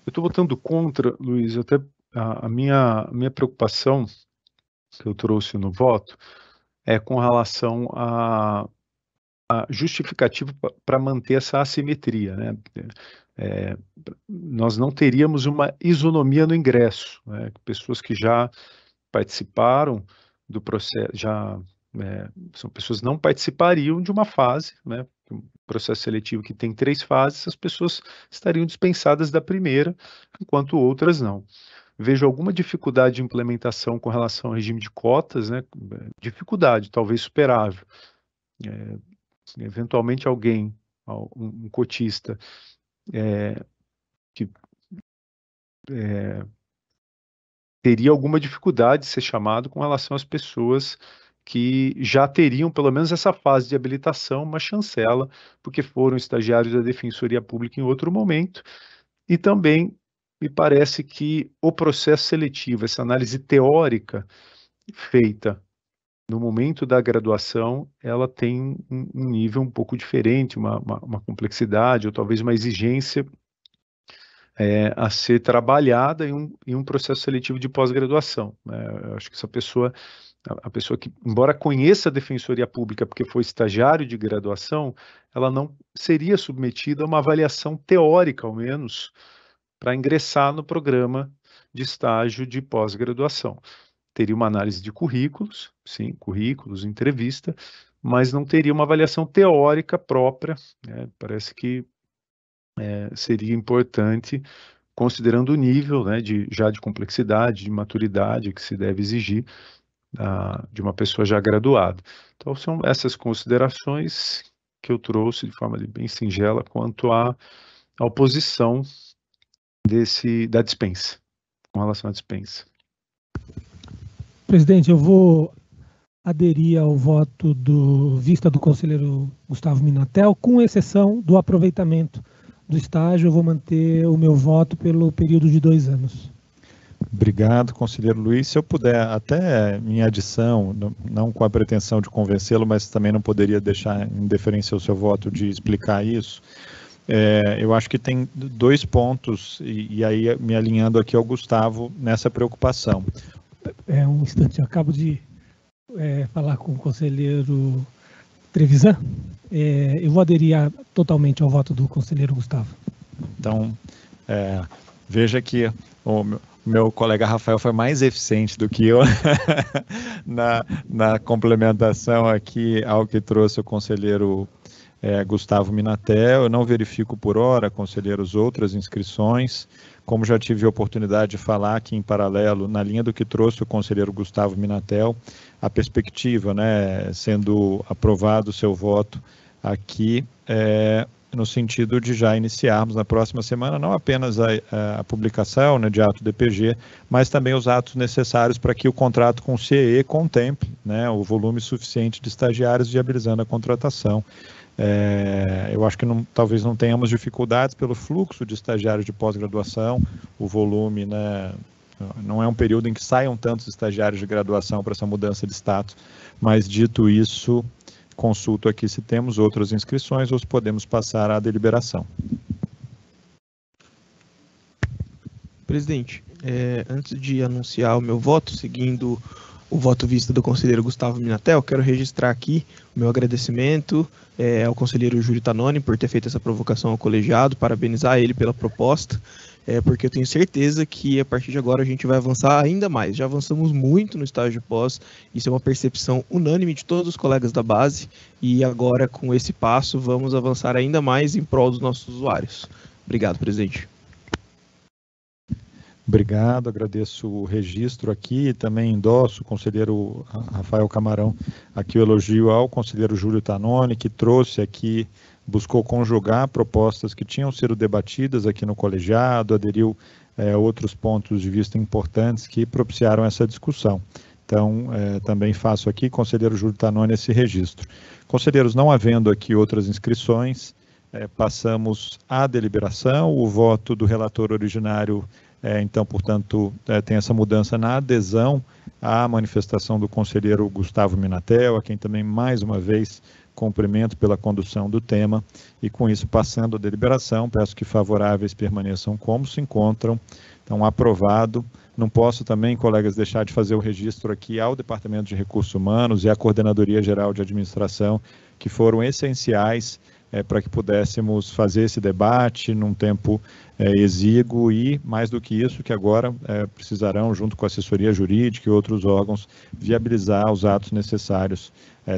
S7: Eu estou votando contra, Luiz. Até a minha preocupação que eu trouxe no voto é com relação a justificativa para manter essa assimetria, né? Nós não teríamos uma isonomia no ingresso, né? Pessoas que já participaram do processo, são pessoas que não participariam de uma fase, né? Um processo seletivo que tem 3 fases, as pessoas estariam dispensadas da primeira, enquanto outras não. Vejo alguma dificuldade de implementação com relação ao regime de cotas, né? Dificuldade, talvez superável. Eventualmente alguém, um cotista, que teria alguma dificuldade de ser chamado com relação às pessoas que já teriam, pelo menos essa fase de habilitação, uma chancela, porque foram estagiários da Defensoria Pública em outro momento. E também me parece que o processo seletivo, essa análise teórica feita no momento da graduação, ela tem um nível um pouco diferente, uma complexidade, ou talvez uma exigência a ser trabalhada em um processo seletivo de pós-graduação, né? Eu acho que essa pessoa, a pessoa que, embora conheça a Defensoria Pública porque foi estagiário de graduação, ela não seria submetida a uma avaliação teórica, ao menos, para ingressar no programa de estágio de pós-graduação. Teria uma análise de currículos, sim, currículos, entrevista, mas não teria uma avaliação teórica própria, né? Parece que seria importante, considerando o nível, né, já de complexidade, de maturidade que se deve exigir de uma pessoa já graduada. Então, são essas considerações que eu trouxe de forma bem singela quanto à oposição da dispensa, com relação à dispensa.
S8: Presidente, eu vou aderir ao voto do conselheiro Gustavo Minatel, com exceção do aproveitamento do estágio. Eu vou manter o meu voto pelo período de 2 anos.
S1: Obrigado, conselheiro Luiz. Se eu puder, até minha adição, não com a pretensão de convencê-lo, mas também não poderia deixar em deferência ao seu voto de explicar isso. Eu acho que tem 2 pontos, e aí me alinhando aqui ao Gustavo nessa preocupação.
S8: Um instante, eu acabo de falar com o conselheiro Trevisan. Eu vou aderir totalmente ao voto do conselheiro Gustavo.
S1: Então, veja que o meu colega Rafael foi mais eficiente do que eu na complementação aqui ao que trouxe o conselheiro Gustavo Minatel. Eu não verifico por hora, conselheiros, outras inscrições. Como já tive a oportunidade de falar aqui em paralelo, na linha do que trouxe o conselheiro Gustavo Minatel, a perspectiva, né, sendo aprovado o seu voto aqui, no sentido de já iniciarmos na próxima semana, não apenas a publicação, né, de ato DPG, mas também os atos necessários para que o contrato com o CEE contemple, né, o volume suficiente de estagiários, viabilizando a contratação. Eu acho que talvez não tenhamos dificuldades pelo fluxo de estagiários de pós-graduação, o volume, né, não é um período em que saiam tantos estagiários de graduação para essa mudança de status, mas dito isso, consulto aqui se temos outras inscrições ou se podemos passar à deliberação.
S9: Presidente, antes de anunciar o meu voto, seguindo o voto visto do conselheiro Gustavo Minatel, quero registrar aqui o meu agradecimento ao conselheiro Júlio Tanoni por ter feito essa provocação ao colegiado, parabenizar ele pela proposta porque eu tenho certeza que a partir de agora a gente vai avançar ainda mais. Já avançamos muito no estágio de pós, isso é uma percepção unânime de todos os colegas da base, e agora com esse passo vamos avançar ainda mais em prol dos nossos usuários. Obrigado, presidente.
S1: Obrigado, agradeço o registro aqui, também endosso o conselheiro Rafael Camarão aqui o elogio ao conselheiro Júlio Tanoni, que trouxe aqui, buscou conjugar propostas que tinham sido debatidas aqui no colegiado, aderiu outros pontos de vista importantes que propiciaram essa discussão. Então, também faço aqui, conselheiro Júlio Tanoni, esse registro. Conselheiros, não havendo aqui outras inscrições, passamos à deliberação. O voto do relator originário, então, portanto, tem essa mudança na adesão à manifestação do conselheiro Gustavo Minatel, a quem também, mais uma vez, cumprimento pela condução do tema, e com isso, passando à deliberação, peço que favoráveis permaneçam como se encontram. Então, aprovado. Não posso também, colegas, deixar de fazer o registro aqui ao Departamento de Recursos Humanos e à Coordenadoria Geral de Administração, que foram essenciais para que pudéssemos fazer esse debate num tempo exíguo e, mais do que isso, que agora precisarão, junto com a assessoria jurídica e outros órgãos, viabilizar os atos necessários,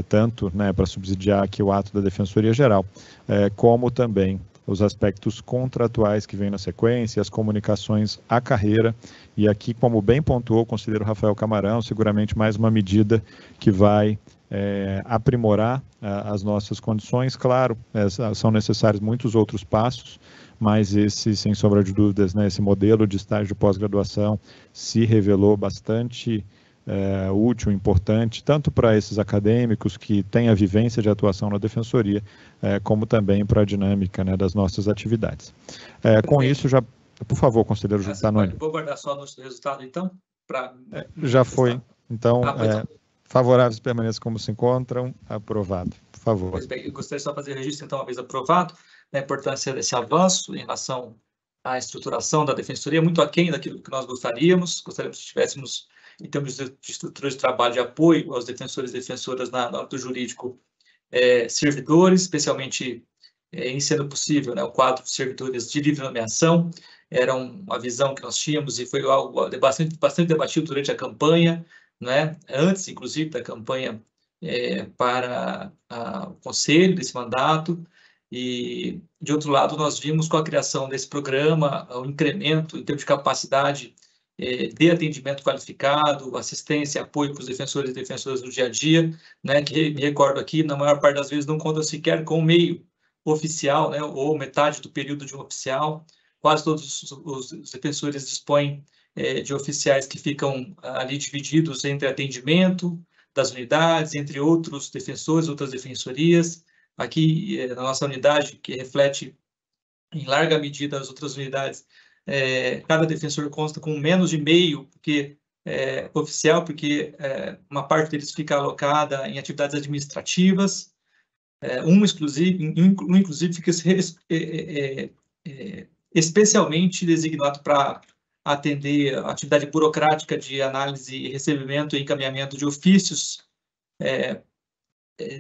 S1: tanto para subsidiar aqui o ato da Defensoria Geral, como também os aspectos contratuais que vêm na sequência, as comunicações à carreira, e aqui, como bem pontuou o conselheiro Rafael Camarão, seguramente mais uma medida que vai aprimorar as nossas condições. Claro, são necessários muitos outros passos, mas esse, sem sombra de dúvidas, esse modelo de estágio de pós-graduação se revelou bastante útil, importante, tanto para esses acadêmicos que têm a vivência de atuação na Defensoria, como também para a dinâmica das nossas atividades. Com isso, já, por favor, conselheiro Júlio Tanoni.
S6: Vou guardar só o nosso resultado, então?
S1: Já foi. Então, favoráveis permaneçam como se encontram. Aprovado. Por favor.
S6: Pois bem, eu gostaria só de fazer registro, então, uma vez aprovado, da importância desse avanço em relação à estruturação da Defensoria, muito aquém daquilo que nós gostaríamos que tivéssemos, em termos de estrutura de trabalho de apoio aos defensores e defensoras na âmbito jurídico, servidores, especialmente em sendo possível, o quadro de servidores de livre nomeação. Era uma visão que nós tínhamos e foi algo bastante debatido durante a campanha, antes, inclusive, da campanha para o conselho desse mandato. E, de outro lado, nós vimos com a criação desse programa o incremento em termos de capacidade de atendimento qualificado, assistência e apoio para os defensores e defensoras no dia a dia, que, me recordo aqui, na maior parte das vezes não contam sequer com o meio oficial, ou metade do período de um oficial. Quase todos os defensores dispõem de oficiais que ficam ali divididos entre atendimento das unidades, entre outros defensores, outras defensorias. Aqui, na nossa unidade, que reflete em larga medida as outras unidades, cada defensor consta com menos de meio oficial, porque uma parte deles fica alocada em atividades administrativas, inclusive fica especialmente designado para atender a atividade burocrática de análise, recebimento e encaminhamento de ofícios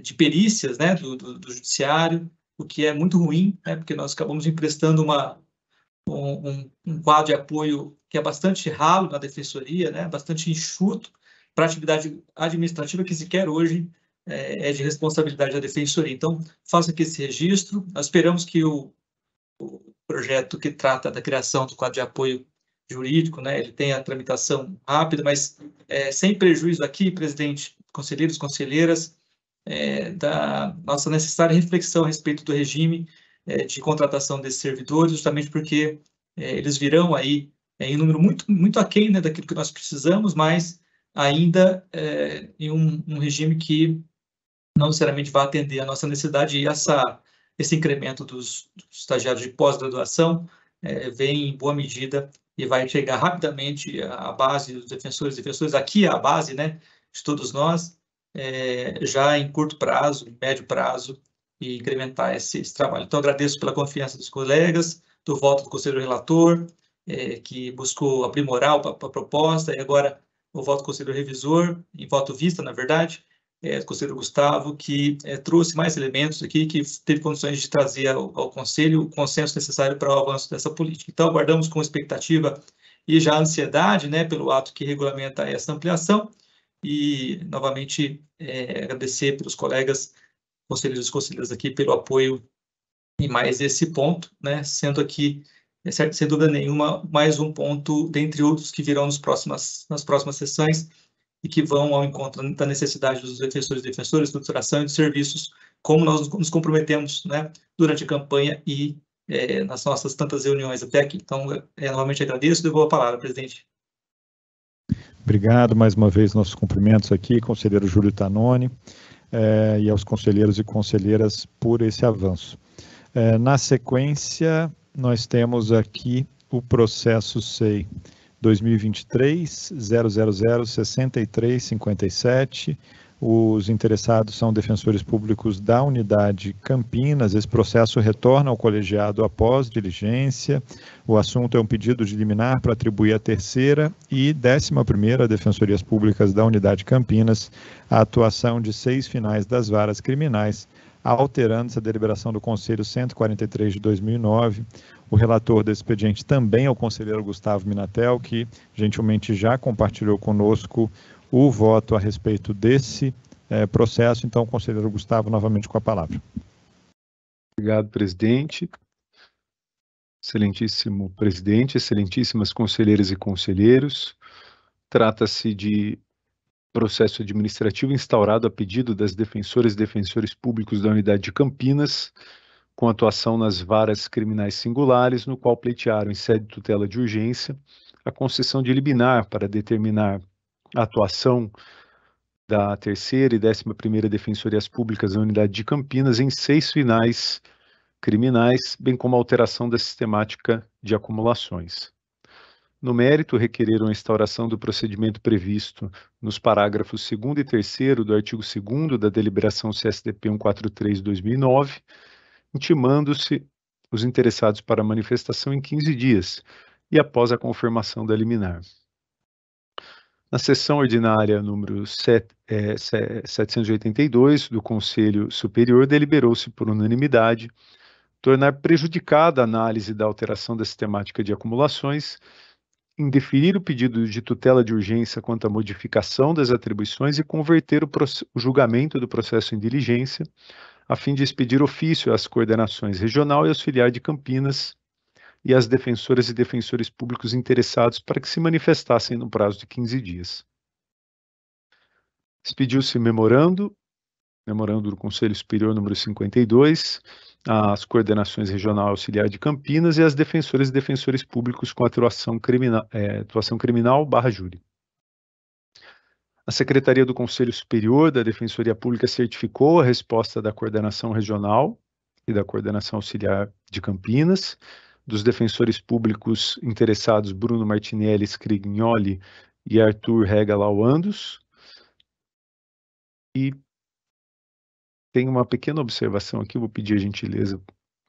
S6: de perícias do judiciário, o que é muito ruim, porque nós acabamos emprestando um quadro de apoio que é bastante ralo na defensoria, bastante enxuto, para atividade administrativa que sequer hoje é de responsabilidade da defensoria. Então, faço aqui esse registro. Nós esperamos que o projeto que trata da criação do quadro de apoio jurídico, ele tenha a tramitação rápida, mas sem prejuízo aqui, presidente, conselheiros, conselheiras, da nossa necessária reflexão a respeito do regime de contratação desses servidores, justamente porque eles virão aí em número muito aquém daquilo que nós precisamos, mas ainda em um regime que não necessariamente vai atender a nossa necessidade, e esse incremento dos estagiários de pós-graduação vem em boa medida e vai chegar rapidamente à base dos defensores e defensoras, aqui a base de todos nós, já em curto prazo, em médio prazo, e incrementar esse trabalho. Então, agradeço pela confiança dos colegas, do voto do conselheiro relator, que buscou aprimorar a proposta, e agora o voto do conselheiro revisor, em voto vista, na verdade, do conselheiro Gustavo, que trouxe mais elementos aqui, que teve condições de trazer ao Conselho o consenso necessário para o avanço dessa política. Então, aguardamos com expectativa e já ansiedade, né, pelo ato que regulamenta essa ampliação, e, novamente, agradecer pelos colegas conselheiros e conselheiras aqui pelo apoio em mais esse ponto, né, sendo aqui, sem dúvida nenhuma, mais um ponto, dentre outros que virão nas próximas sessões, e que vão ao encontro da necessidade dos defensores e defensoras, de tutelação e de serviços, como nós nos comprometemos, né, durante a campanha e nas nossas tantas reuniões até aqui. Então, novamente agradeço e devolvo a palavra, presidente.
S1: Obrigado, mais uma vez, nossos cumprimentos aqui, conselheiro Júlio Tanoni, e aos conselheiros e conselheiras por esse avanço. Na sequência, nós temos aqui o processo SEI 2023-000-6357. Os interessados são defensores públicos da unidade Campinas. Esse processo retorna ao colegiado após diligência. O assunto é um pedido de liminar para atribuir a terceira e 11ª Defensorias Públicas da unidade Campinas a atuação de 6 finais das varas criminais, alterando-se a deliberação do Conselho 143 de 2009. O relator desse expediente também é o conselheiro Gustavo Minatel, que gentilmente já compartilhou conosco o voto a respeito desse processo. Então, conselheiro Gustavo, novamente com a palavra.
S7: Obrigado, presidente. Excelentíssimo presidente, excelentíssimas conselheiras e conselheiros. Trata-se de processo administrativo instaurado a pedido das defensoras e defensores públicos da unidade de Campinas, com atuação nas varas criminais singulares, no qual pleitearam, em sede de tutela de urgência, a concessão de liminar para determinar a atuação da terceira e 11ª Defensorias Públicas da unidade de Campinas em 6 finais criminais, bem como a alteração da sistemática de acumulações. No mérito, requereram a instauração do procedimento previsto nos parágrafos 2º e 3º do artigo 2º da deliberação CSDP 143/2009, intimando-se os interessados para manifestação em 15 dias e após a confirmação da liminar. Na sessão ordinária número 782 do Conselho Superior, deliberou-se por unanimidade tornar prejudicada a análise da alteração da sistemática de acumulações, indeferir o pedido de tutela de urgência quanto à modificação das atribuições e converter o julgamento do processo em diligência, a fim de expedir ofício às coordenações regional e auxiliar de Campinas e às defensoras e defensores públicos interessados para que se manifestassem no prazo de 15 dias. Expediu-se memorando do Conselho Superior número 52, às coordenações regional e auxiliar de Campinas e às defensoras e defensores públicos com atuação criminal/júri. A Secretaria do Conselho Superior da Defensoria Pública certificou a resposta da coordenação regional e da coordenação auxiliar de Campinas, dos defensores públicos interessados Bruno Martinelli Scrignoli e Arthur Rega Lauandos. E tem uma pequena observação aqui, eu vou pedir a gentileza,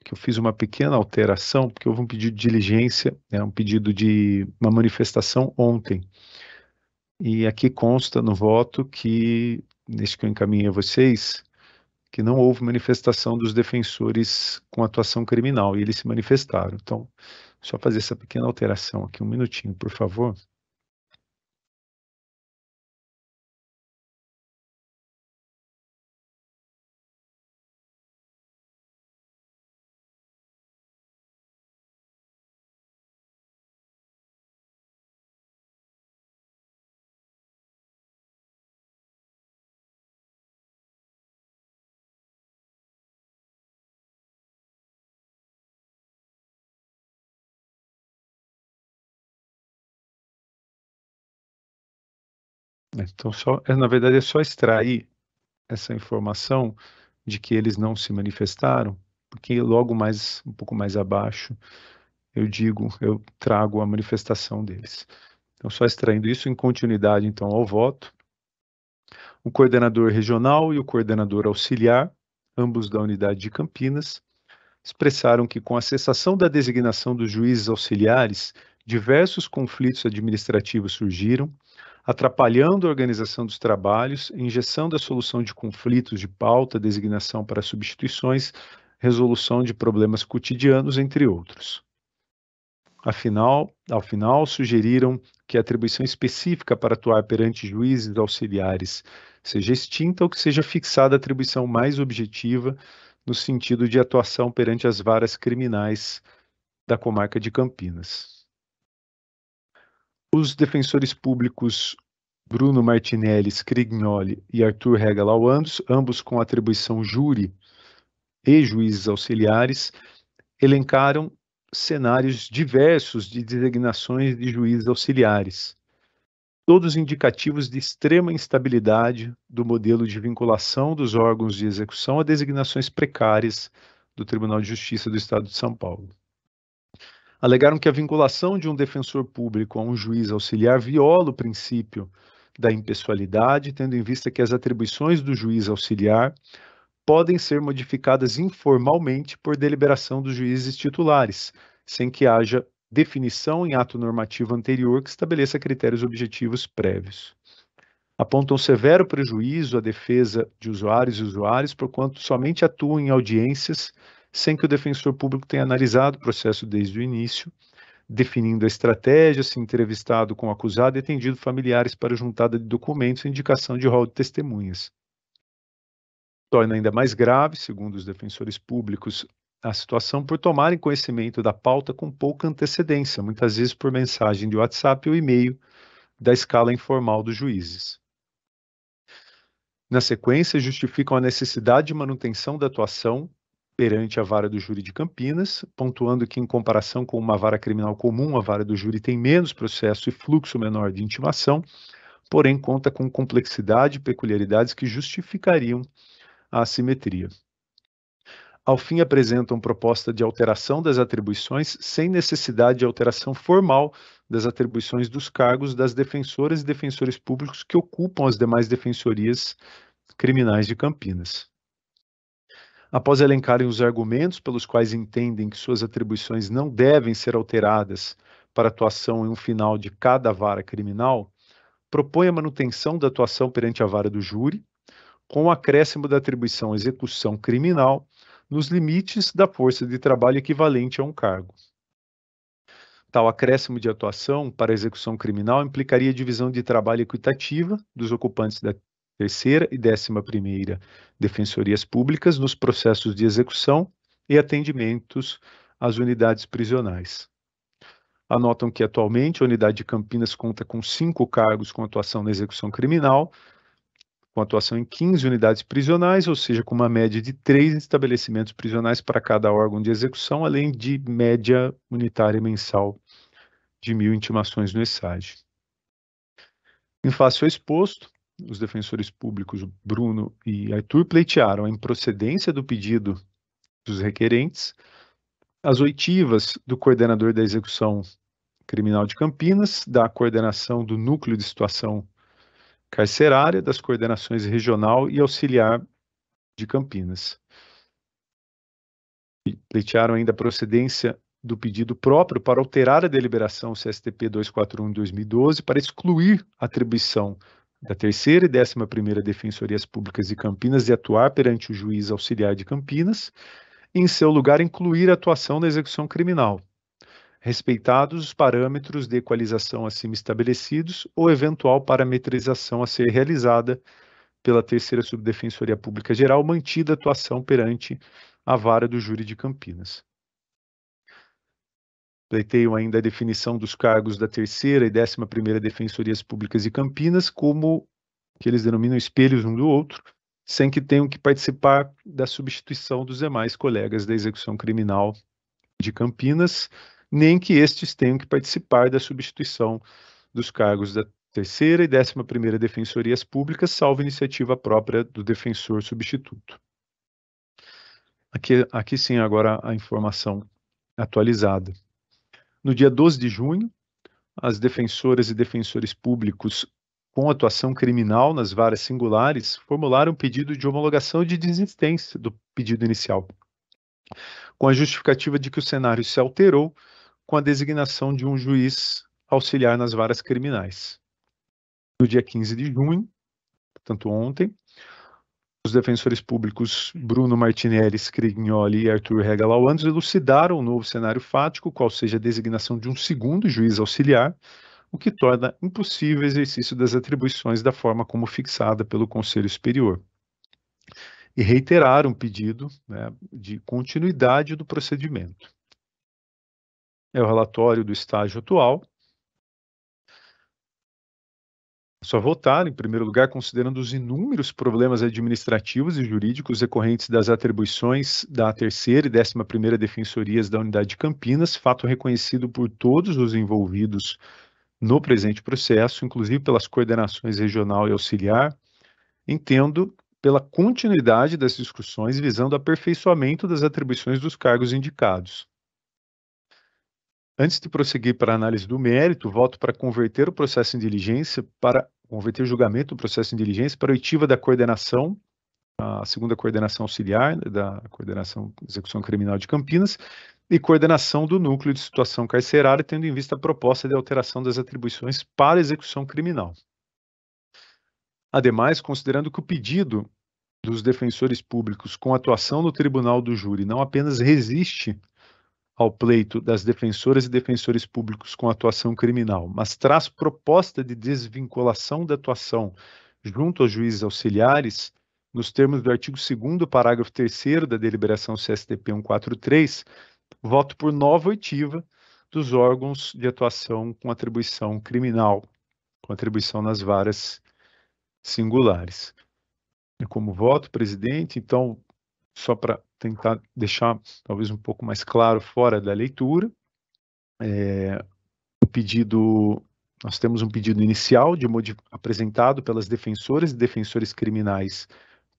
S7: que eu fiz uma pequena alteração, porque houve um pedido de diligência, um pedido de uma manifestação ontem. E aqui consta no voto que, neste que eu encaminhei a vocês, que não houve manifestação dos defensores com atuação criminal, e eles se manifestaram. Então, só fazer essa pequena alteração aqui, um minutinho, por favor. Então, na verdade, é só extrair essa informação de que eles não se manifestaram, porque logo mais, um pouco mais abaixo, eu trago a manifestação deles. Então, só extraindo isso em continuidade, então, ao voto. O coordenador regional e o coordenador auxiliar, ambos da unidade de Campinas, expressaram que, com a cessação da designação dos juízes auxiliares, diversos conflitos administrativos surgiram, atrapalhando a organização dos trabalhos, engessando a solução de conflitos de pauta, designação para substituições, resolução de problemas cotidianos, entre outros. Ao final, sugeriram que a atribuição específica para atuar perante juízes auxiliares seja extinta ou que seja fixada a atribuição mais objetiva no sentido de atuação perante as varas criminais da comarca de Campinas. Os defensores públicos Bruno Martinelli Scrignoli e Arthur Regalau, ambos com atribuição júri e juízes auxiliares, elencaram cenários diversos de designações de juízes auxiliares, todos indicativos de extrema instabilidade do modelo de vinculação dos órgãos de execução a designações precárias do Tribunal de Justiça do Estado de São Paulo. Alegaram que a vinculação de um defensor público a um juiz auxiliar viola o princípio da impessoalidade, tendo em vista que as atribuições do juiz auxiliar podem ser modificadas informalmente por deliberação dos juízes titulares, sem que haja definição em ato normativo anterior que estabeleça critérios objetivos prévios. Apontam severo prejuízo à defesa de usuários e usuários, porquanto somente atuam em audiências sem que o defensor público tenha analisado o processo desde o início, definindo a estratégia, se entrevistado com o acusado e atendido familiares para juntada de documentos e indicação de rol de testemunhas. Torna ainda mais grave, segundo os defensores públicos, a situação por tomarem conhecimento da pauta com pouca antecedência, muitas vezes por mensagem de WhatsApp ou e-mail da escala informal dos juízes. Na sequência, justificam a necessidade de manutenção da atuação perante a vara do júri de Campinas, pontuando que, em comparação com uma vara criminal comum, a vara do júri tem menos processo e fluxo menor de intimação, porém conta com complexidade e peculiaridades que justificariam a assimetria. Ao fim, apresentam proposta de alteração das atribuições sem necessidade de alteração formal das atribuições dos cargos das defensoras e defensores públicos que ocupam as demais defensorias criminais de Campinas. Após elencarem os argumentos pelos quais entendem que suas atribuições não devem ser alteradas para atuação em um final de cada vara criminal, propõe a manutenção da atuação perante a vara do júri, com o acréscimo da atribuição execução criminal nos limites da força de trabalho equivalente a um cargo. Tal acréscimo de atuação para a execução criminal implicaria divisão de trabalho equitativa dos ocupantes da terceira e 11ª Defensorias Públicas nos processos de execução e atendimentos às unidades prisionais. Anotam que atualmente a unidade de Campinas conta com 5 cargos com atuação na execução criminal, com atuação em 15 unidades prisionais, ou seja, com uma média de 3 estabelecimentos prisionais para cada órgão de execução, além de média unitária mensal de 1.000 intimações no ESAG. Em face ao exposto, os defensores públicos Bruno e Arthur pleitearam a improcedência do pedido dos requerentes, as oitivas do coordenador da execução criminal de Campinas, da coordenação do núcleo de situação carcerária, das coordenações regional e auxiliar de Campinas. E pleitearam ainda a procedência do pedido próprio para alterar a deliberação CSTP 241 de 2012 para excluir a atribuição da terceira e 11ª Defensorias Públicas de Campinas de atuar perante o juiz auxiliar de Campinas e, em seu lugar, incluir a atuação na execução criminal, respeitados os parâmetros de equalização acima estabelecidos ou eventual parametrização a ser realizada pela terceira Subdefensoria Pública Geral, mantida a atuação perante a vara do júri de Campinas. Pleiteiam ainda a definição dos cargos da terceira e 11ª Defensorias Públicas de Campinas como que eles denominam espelhos um do outro, sem que tenham que participar da substituição dos demais colegas da execução criminal de Campinas, nem que estes tenham que participar da substituição dos cargos da terceira e 11ª Defensorias Públicas, salvo iniciativa própria do defensor substituto. Aqui sim agora a informação atualizada. No dia 12 de junho, as defensoras e defensores públicos com atuação criminal nas varas singulares formularam pedido de homologação de desistência do pedido inicial, com a justificativa de que o cenário se alterou com a designação de um juiz auxiliar nas varas criminais. do dia 15 de junho, portanto ontem, os defensores públicos Bruno Martinelli, Scrignoli e Arthur Regalauandos elucidaram o novo cenário fático, qual seja a designação de um segundo juiz auxiliar, o que torna impossível o exercício das atribuições da forma como fixada pelo Conselho Superior. E reiteraram um pedido, né, de continuidade do procedimento. É o relatório do estágio atual. Só votar, em primeiro lugar, considerando os inúmeros problemas administrativos e jurídicos decorrentes das atribuições da 3ª e 11ª Defensorias da Unidade de Campinas, fato reconhecido por todos os envolvidos no presente processo, inclusive pelas coordenações regional e auxiliar, entendo pela continuidade das discussões visando o aperfeiçoamento das atribuições dos cargos indicados. Antes de prosseguir para a análise do mérito, voto para converter o processo em diligência, para converter o julgamento do processo em diligência para a oitiva da coordenação, a 2ª coordenação auxiliar da coordenação de execução criminal de Campinas, e coordenação do núcleo de situação carcerária, tendo em vista a proposta de alteração das atribuições para a execução criminal. Ademais, considerando que o pedido dos defensores públicos com atuação no tribunal do júri não apenas resiste ao pleito das defensoras e defensores públicos com atuação criminal, mas traz proposta de desvinculação da atuação junto aos juízes auxiliares, nos termos do artigo 2º, parágrafo 3º da deliberação CSDP 143, voto por nova oitiva dos órgãos de atuação com atribuição criminal, com atribuição nas varas singulares. Como voto, presidente, então, só para tentar deixar talvez um pouco mais claro fora da leitura, o pedido, nós temos um pedido inicial apresentado pelas defensoras e defensores criminais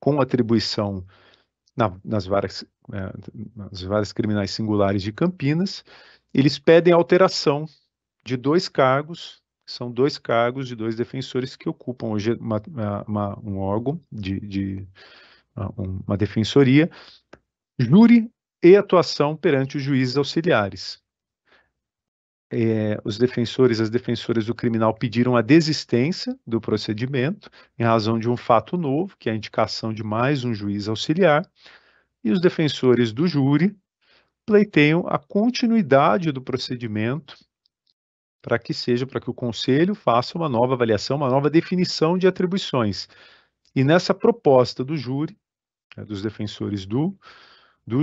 S7: com atribuição nas varas criminais singulares de Campinas. Eles pedem uma de 2 cargos, são 2 cargos de 2 defensores que ocupam hoje um órgão uma defensoria, júri e atuação perante os juízes auxiliares. Os defensores e as defensoras do criminal pediram a desistência do procedimento em razão de um fato novo, que é a indicação de mais um juiz auxiliar, e os defensores do júri pleiteiam a continuidade do procedimento para que o Conselho faça uma nova avaliação, uma nova definição de atribuições. E nessa proposta do júri, dos defensores do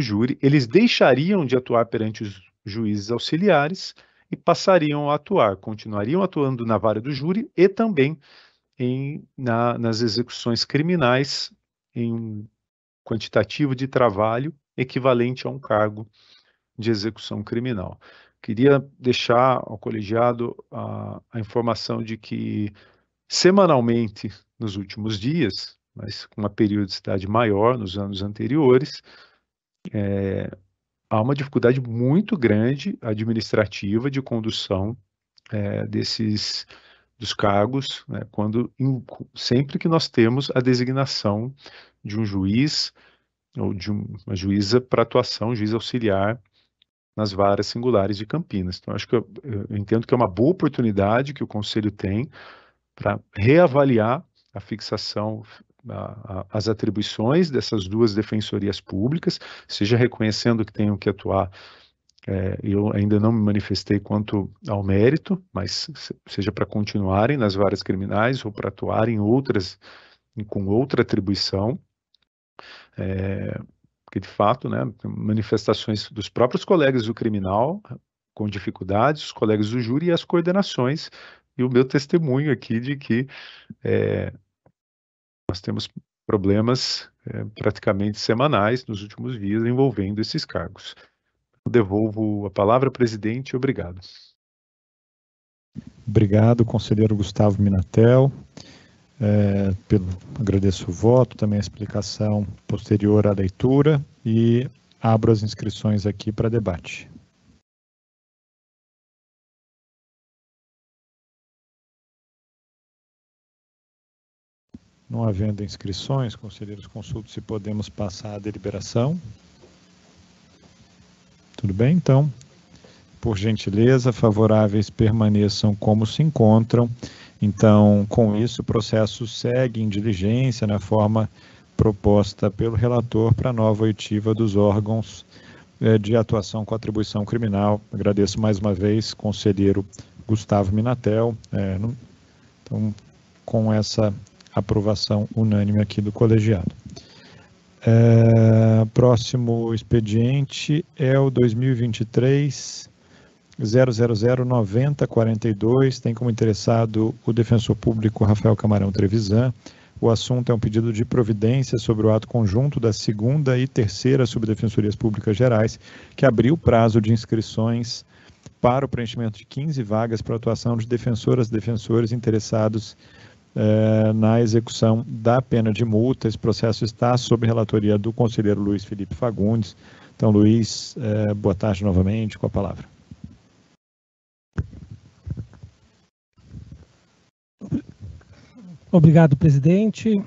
S7: júri, eles deixariam de atuar perante os juízes auxiliares e passariam a continuariam atuando na vara do júri e também nas execuções criminais em um quantitativo de trabalho equivalente a um cargo de execução criminal. Queria deixar ao colegiado a informação de que semanalmente, nos últimos dias, mas com uma periodicidade maior nos anos anteriores, há uma dificuldade muito grande administrativa de condução dos cargos, né, sempre que nós temos a designação de um juiz ou de uma juíza para atuação, juiz auxiliar nas varas singulares de Campinas. Então, acho que eu entendo que é uma boa oportunidade que o Conselho tem para reavaliar a fixação, as atribuições dessas 2 defensorias públicas, seja reconhecendo que tenham que atuar, eu ainda não me manifestei quanto ao mérito, mas seja para continuarem nas varas criminais ou para atuarem com outra atribuição, porque de fato, né, manifestações dos próprios colegas do criminal com dificuldades, os colegas do júri e as coordenações, e o meu testemunho aqui de que nós temos problemas praticamente semanais nos últimos dias envolvendo esses cargos. Eu devolvo a palavra, presidente. Obrigado.
S1: Obrigado, conselheiro Gustavo Minatel. Agradeço o voto, também a explicação posterior à leitura e abro as inscrições aqui para debate. Não havendo inscrições, conselheiros, consulto se podemos passar a deliberação. Tudo bem? Então, por gentileza, favoráveis permaneçam como se encontram Então, com isso, o processo segue em diligência na forma proposta pelo relator para a nova oitiva dos órgãos de atuação com atribuição criminal. Agradeço mais uma vez, conselheiro Gustavo Minatel, então, com essa aprovação unânime aqui do colegiado. Próximo expediente é o 2023-000-9042, tem como interessado o defensor público Rafael Camarão Trevisan. O assunto é um pedido de providência sobre o ato conjunto da 2ª e 3ª Subdefensorias Públicas Gerais, que abriu o prazo de inscrições para o preenchimento de 15 vagas para atuação de defensoras e defensores interessados na execução da pena de multa. Esse processo está sob relatoria do conselheiro Luiz Felipe Fagundes. Então, Luiz, boa tarde novamente, com a palavra.
S8: Obrigado, presidente.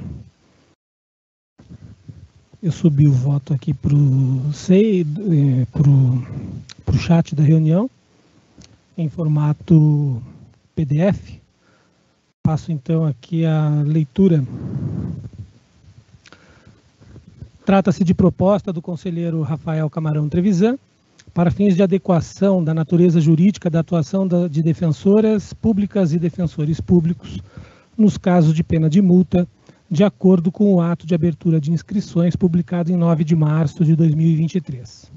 S8: Eu subi o voto aqui para o chat da reunião, em formato PDF. Passo então aqui a leitura. Trata-se de proposta do conselheiro Rafael Camarão Trevisan, para fins de adequação da natureza jurídica da atuação de defensoras públicas e defensores públicos nos casos de pena de multa, de acordo com o ato de abertura de inscrições publicado em 9 de março de 2023.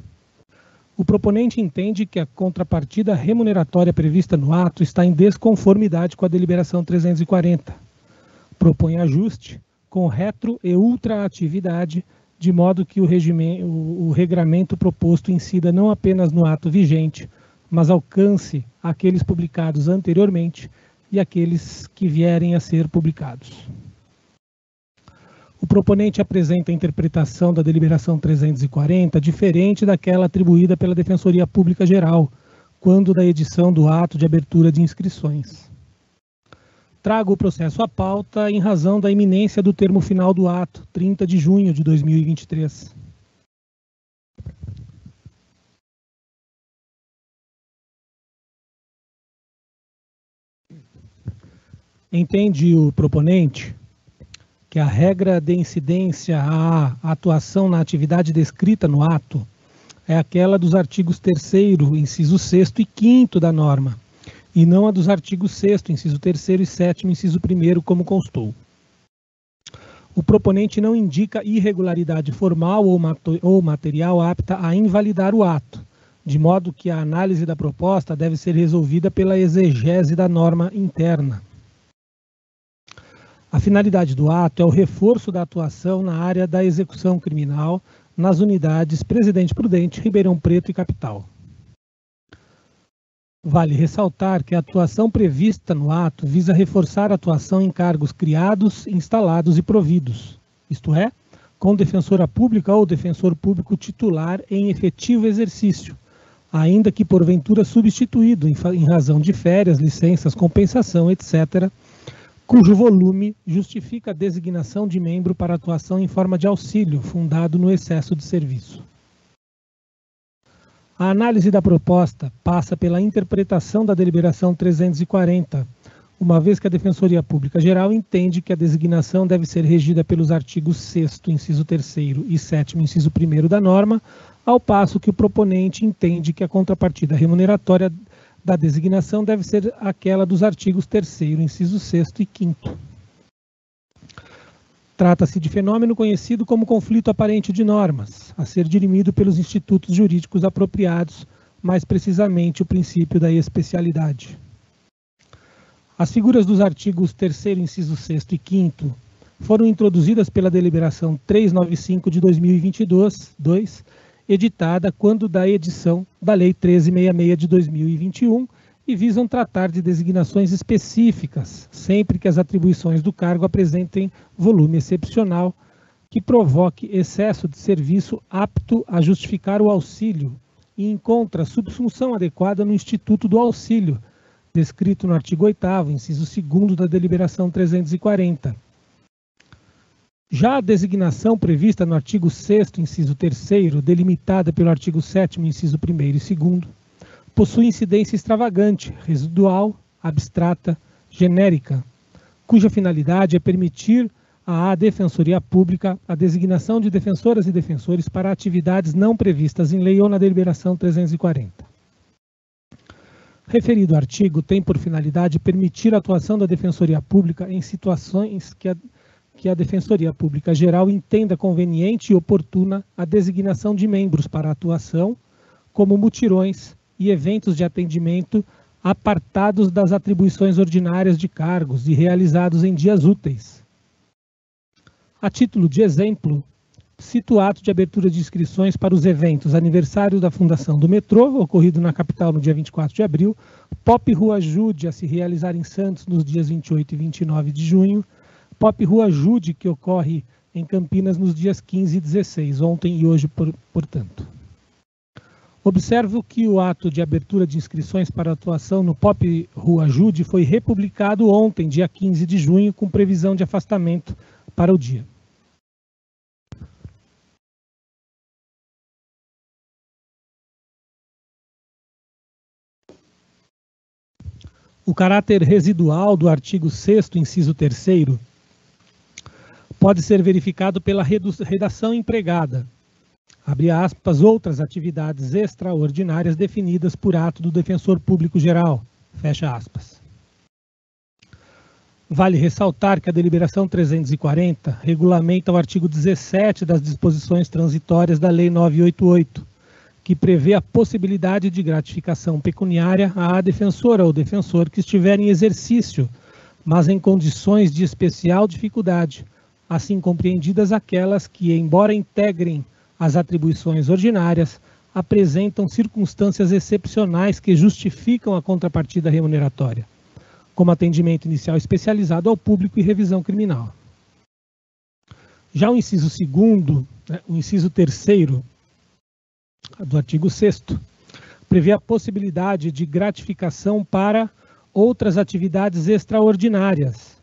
S8: O proponente entende que a contrapartida remuneratória prevista no ato está em desconformidade com a deliberação 340. Propõe ajuste com retro e ultraatividade, de modo que o regramento proposto incida não apenas no ato vigente, mas alcance aqueles publicados anteriormente e aqueles que vierem a ser publicados. O proponente apresenta a interpretação da deliberação 340 diferente daquela atribuída pela Defensoria Pública Geral, quando da edição do ato de abertura de inscrições. Trago o processo à pauta em razão da iminência do termo final do ato, 30 de junho de 2023. Entende o proponente que a regra de incidência à atuação na atividade descrita no ato é aquela dos artigos 3º, inciso 6º e 5º da norma, e não a dos artigos 6º, inciso 3º e 7º, inciso 1º, como constou. O proponente não indica irregularidade formal ou material apta a invalidar o ato, de modo que a análise da proposta deve ser resolvida pela exegese da norma interna. A finalidade do ato é o reforço da atuação na área da execução criminal nas unidades Presidente Prudente, Ribeirão Preto e Capital. Vale ressaltar que a atuação prevista no ato visa reforçar a atuação em cargos criados, instalados e providos, isto é, com defensora pública ou defensor público titular em efetivo exercício, ainda que porventura substituído em razão de férias, licenças, compensação, etc., cujo volume justifica a designação de membro para atuação em forma de auxílio, fundado no excesso de serviço. A análise da proposta passa pela interpretação da deliberação 340, uma vez que a Defensoria Pública Geral entende que a designação deve ser regida pelos artigos 6º, inciso 3º e 7º, inciso 1º da norma, ao passo que o proponente entende que a contrapartida remuneratória da designação deve ser aquela dos artigos 3º, inciso 6º e 5º. Trata-se de fenômeno conhecido como conflito aparente de normas, a ser dirimido pelos institutos jurídicos apropriados, mais precisamente o princípio da especialidade. As figuras dos artigos 3º, inciso 6º e 5º foram introduzidas pela deliberação 395 de 2022, editada quando da edição da Lei 1366 de 2021 e visam tratar de designações específicas, sempre que as atribuições do cargo apresentem volume excepcional que provoque excesso de serviço apto a justificar o auxílio e encontra subsunção adequada no Instituto do Auxílio, descrito no artigo 8º, inciso 2º da deliberação 340. Já a designação prevista no artigo 6º, inciso 3º, delimitada pelo artigo 7º, inciso 1º e 2º, possui incidência extravagante, residual, abstrata, genérica, cuja finalidade é permitir à Defensoria Pública a designação de defensoras e defensores para atividades não previstas em lei ou na deliberação 340. Referido artigo tem por finalidade permitir a atuação da Defensoria Pública em situações que a Defensoria Pública Geral entenda conveniente e oportuna a designação de membros para a atuação, como mutirões e eventos de atendimento apartados das atribuições ordinárias de cargos e realizados em dias úteis. A título de exemplo, cito o ato de abertura de inscrições para os eventos aniversário da fundação do metrô, ocorrido na capital no dia 24 de abril, Pop Rua Ajude, a se realizar em Santos nos dias 28 e 29 de junho, Pop Rua Ajude, que ocorre em Campinas nos dias 15 e 16, ontem e hoje, portanto. Observo que o ato de abertura de inscrições para atuação no Pop Rua Ajude foi republicado ontem, dia 15 de junho, com previsão de afastamento para o dia. O caráter residual do artigo 6º, inciso 3º, pode ser verificado pela redação empregada, abre aspas, outras atividades extraordinárias definidas por ato do Defensor Público Geral, fecha aspas. Vale ressaltar que a deliberação 340 regulamenta o artigo 17 das disposições transitórias da Lei 988, que prevê a possibilidade de gratificação pecuniária à defensora ou defensor que estiver em exercício, mas em condições de especial dificuldade, assim compreendidas aquelas que, embora integrem as atribuições ordinárias, apresentam circunstâncias excepcionais que justificam a contrapartida remuneratória, como atendimento inicial especializado ao público e revisão criminal. Já o inciso 2º, o inciso 3º do artigo 6º, prevê a possibilidade de gratificação para outras atividades extraordinárias,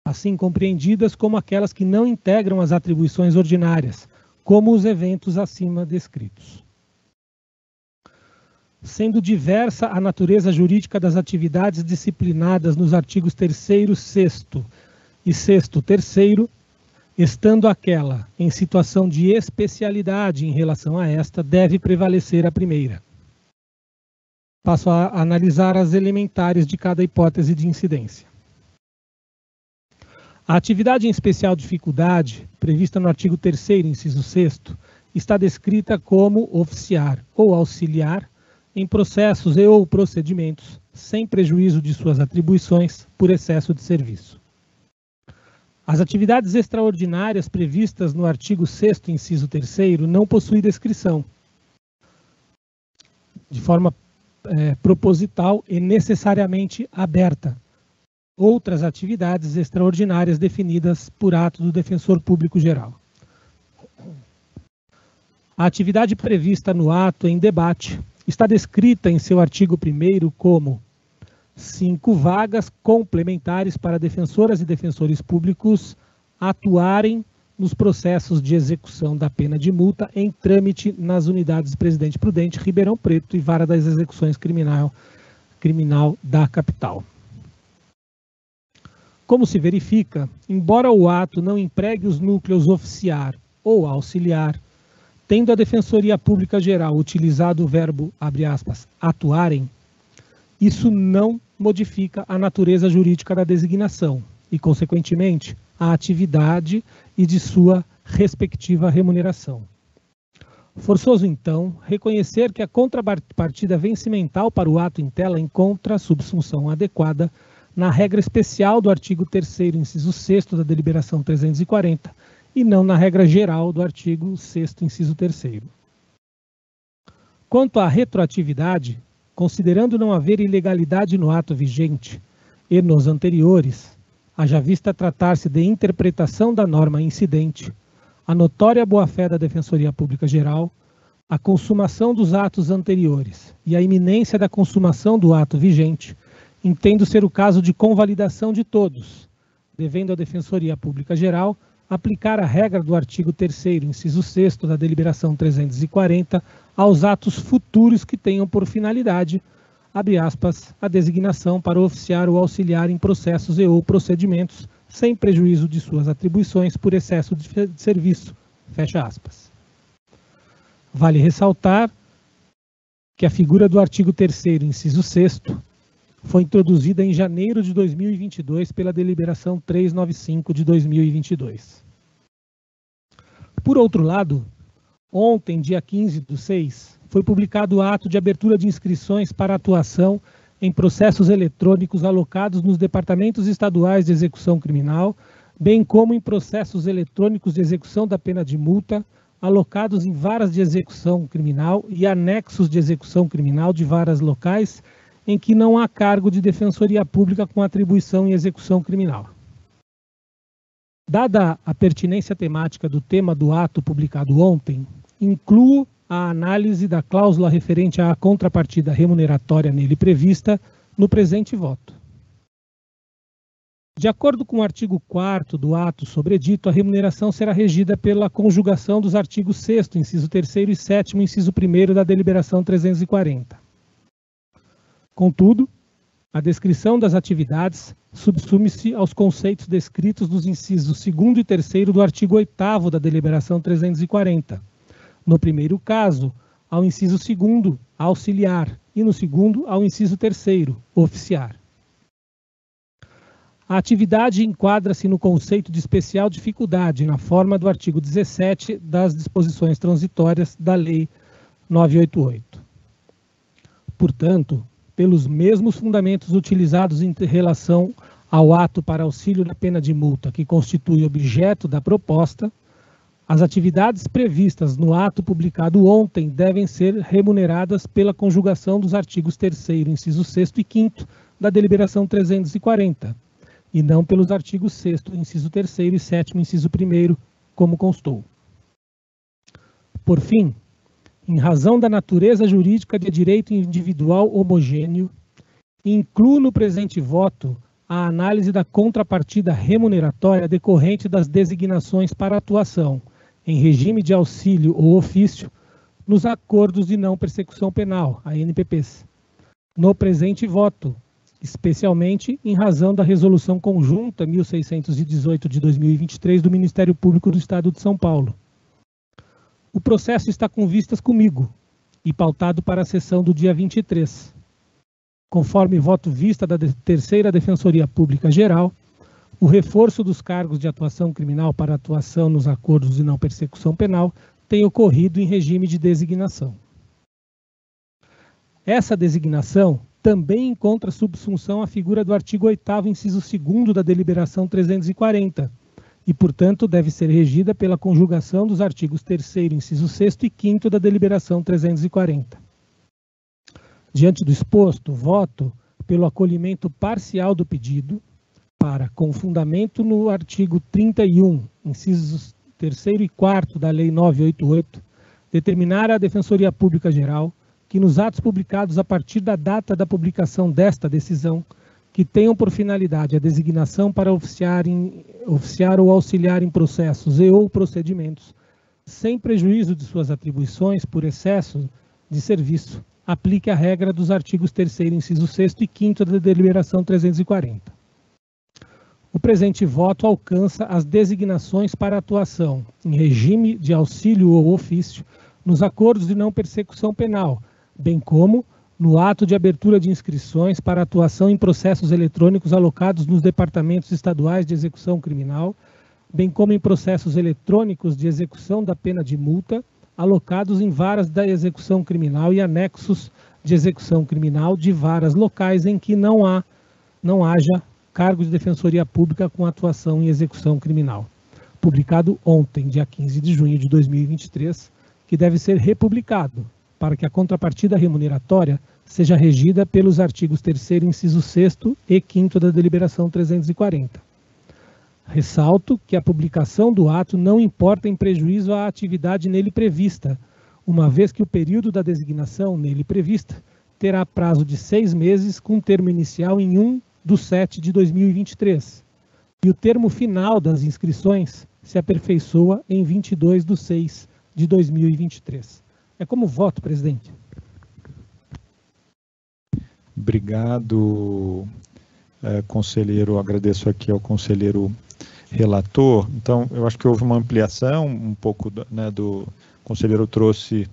S8: assim compreendidas como aquelas que não integram as atribuições ordinárias, como os eventos acima descritos. Sendo diversa a natureza jurídica das atividades disciplinadas nos artigos 3º, 6º e 6º, 3º, estando aquela em situação de especialidade em relação a esta, deve prevalecer a primeira. Passo a analisar as elementares de cada hipótese de incidência. A atividade em especial dificuldade, prevista no artigo 3º, inciso 6º, está descrita como oficiar ou auxiliar em processos e ou procedimentos, sem prejuízo de suas atribuições por excesso de serviço. As atividades extraordinárias previstas no artigo 6º, inciso 3º, não possuem descrição, de forma proposital e necessariamente aberta. Outras atividades extraordinárias definidas por ato do Defensor Público Geral. A atividade prevista no ato em debate está descrita em seu artigo 1º como 5 vagas complementares para defensoras e defensores públicos atuarem nos processos de execução da pena de multa em trâmite nas unidades Presidente Prudente, Ribeirão Preto e Vara das Execuções Criminal da capital. Como se verifica, embora o ato não empregue os núcleos oficiar ou auxiliar, tendo a Defensoria Pública Geral utilizado o verbo, abre aspas, atuarem, isso não modifica a natureza jurídica da designação e, consequentemente, a atividade e de sua respectiva remuneração. Forçoso, então, reconhecer que a contrapartida vencimental para o ato em tela encontra a subsunção adequada na regra especial do artigo 3º, inciso 6º da deliberação 340 e não na regra geral do artigo 6º, inciso 3º. Quanto à retroatividade, considerando não haver ilegalidade no ato vigente e nos anteriores, haja vista tratar-se de interpretação da norma incidente, a notória boa-fé da Defensoria Pública Geral, a consumação dos atos anteriores e a iminência da consumação do ato vigente, entendo ser o caso de convalidação de todos, devendo a Defensoria Pública Geral aplicar a regra do artigo 3º, inciso 6º da deliberação 340 aos atos futuros que tenham por finalidade abre aspas, a designação para oficiar ou auxiliar em processos e ou procedimentos, sem prejuízo de suas atribuições por excesso de serviço, fecha aspas. Vale ressaltar que a figura do artigo 3º, inciso 6º, foi introduzida em janeiro de 2022 pela deliberação 395 de 2022. Por outro lado, ontem, dia 15/6, foi publicado o ato de abertura de inscrições para atuação em processos eletrônicos alocados nos departamentos estaduais de execução criminal, bem como em processos eletrônicos de execução da pena de multa, alocados em varas de execução criminal e anexos de execução criminal de varas locais em que não há cargo de defensoria pública com atribuição em execução criminal. Dada a pertinência temática do tema do ato publicado ontem, incluo a análise da cláusula referente à contrapartida remuneratória nele prevista no presente voto. De acordo com o artigo 4º do ato sobredito, a remuneração será regida pela conjugação dos artigos 6º, inciso 3º e 7º, inciso 1º da deliberação 340. Contudo, a descrição das atividades subsume-se aos conceitos descritos nos incisos 2º e 3º do artigo 8º da deliberação 340. No primeiro caso, ao inciso 2º, auxiliar, e no segundo, ao inciso 3º, oficiar. A atividade enquadra-se no conceito de especial dificuldade, na forma do artigo 17 das disposições transitórias da Lei 988. Portanto, pelos mesmos fundamentos utilizados em relação ao ato para auxílio na pena de multa que constitui objeto da proposta, as atividades previstas no ato publicado ontem devem ser remuneradas pela conjugação dos artigos 3º, inciso 6º e 5º da deliberação 340, e não pelos artigos 6º, inciso 3º e 7º, inciso 1º, como constou. Por fim, em razão da natureza jurídica de direito individual homogêneo, incluo no presente voto a análise da contrapartida remuneratória decorrente das designações para atuação, em regime de auxílio ou ofício, nos acordos de não persecução penal, ANPPs, no presente voto, especialmente em razão da Resolução Conjunta 1618 de 2023 do Ministério Público do Estado de São Paulo. O processo está com vistas comigo e pautado para a sessão do dia 23. Conforme voto vista da Terceira Defensoria Pública Geral, o reforço dos cargos de atuação criminal para atuação nos acordos de não persecução penal tem ocorrido em regime de designação. Essa designação também encontra subsunção à figura do artigo 8º, inciso 2º da deliberação 340, e, portanto, deve ser regida pela conjugação dos artigos 3º, inciso 6º e 5º da deliberação 340. Diante do exposto, voto pelo acolhimento parcial do pedido para, com fundamento no artigo 31, incisos 3º e 4º da Lei 988, determinar à Defensoria Pública Geral que nos atos publicados a partir da data da publicação desta decisão, que tenham por finalidade a designação para oficiar ou auxiliar em processos e ou procedimentos, sem prejuízo de suas atribuições por excesso de serviço, aplique a regra dos artigos 3º, inciso 6º e 5º da deliberação 340. O presente voto alcança as designações para atuação em regime de auxílio ou ofício nos acordos de não persecução penal, bem como no ato de abertura de inscrições para atuação em processos eletrônicos alocados nos departamentos estaduais de execução criminal, bem como em processos eletrônicos de execução da pena de multa, alocados em varas da execução criminal e anexos de execução criminal de varas locais em que não haja cargo de defensoria pública com atuação em execução criminal. Publicado ontem, dia 15 de junho de 2023, que deve ser republicado, para que a contrapartida remuneratória seja regida pelos artigos 3º, inciso 6º e 5º da deliberação 340. Ressalto que a publicação do ato não importa em prejuízo à atividade nele prevista, uma vez que o período da designação nele prevista terá prazo de 6 meses, com termo inicial em 1/7/2023, e o termo final das inscrições se aperfeiçoa em 22/6/2023. É como voto, presidente.
S1: Obrigado, conselheiro. Agradeço aqui ao conselheiro relator. Então, eu acho que houve uma ampliação, um pouco, né, o conselheiro trouxe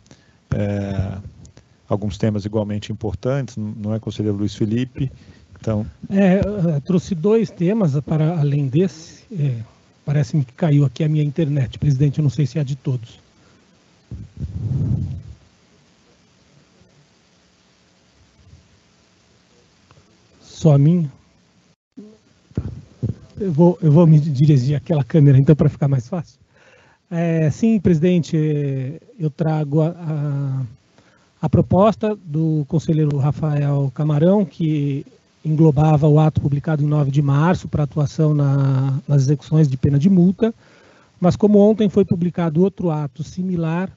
S1: alguns temas igualmente importantes, não é, conselheiro Luiz Felipe? Então...
S8: trouxe 2 temas para além desse. Parece-me que caiu aqui a minha internet, presidente, eu não sei se é a de todos. Só a minha? Eu vou me dirigir àquela câmera, então, para ficar mais fácil. Sim, presidente, eu trago a proposta do conselheiro Rafael Camarão, que englobava o ato publicado em 9 de março para atuação nas execuções de pena de multa, mas como ontem foi publicado outro ato similar,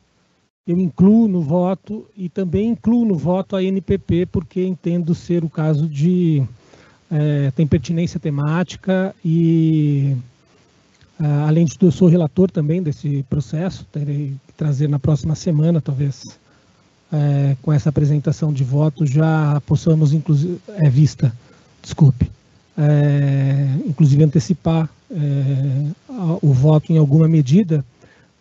S8: eu incluo no voto e também incluo no voto a NPP, porque entendo ser o caso de... tem pertinência temática e, além de tudo, eu sou relator também desse processo, terei que trazer na próxima semana, talvez, com essa apresentação de voto, já possamos, inclusive, inclusive antecipar o voto em alguma medida,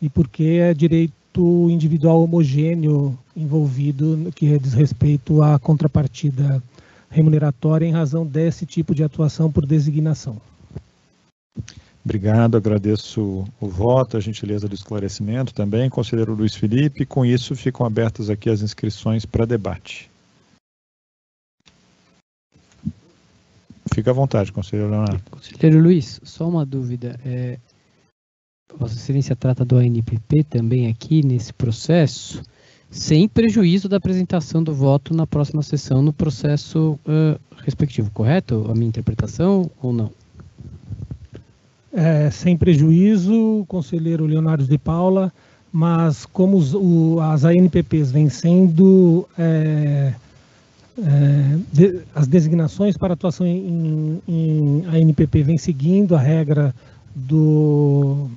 S8: e porque é direito individual homogêneo envolvido, que diz respeito à contrapartida remuneratória em razão desse tipo de atuação por designação.
S1: Obrigado, agradeço o voto, a gentileza do esclarecimento também, conselheiro Luiz Felipe. Com isso, ficam abertas aqui as inscrições para debate. Fica à vontade, conselheiro Leonardo.
S3: Conselheiro Luiz, só uma dúvida. Vossa Excelência trata do ANPP também aqui nesse processo, sem prejuízo da apresentação do voto na próxima sessão no processo respectivo, correto? A minha interpretação ou não?
S8: Sem prejuízo, conselheiro Leonardo de Paula, mas como as ANPPs vêm sendo as designações para atuação em ANPP vêm seguindo a regra do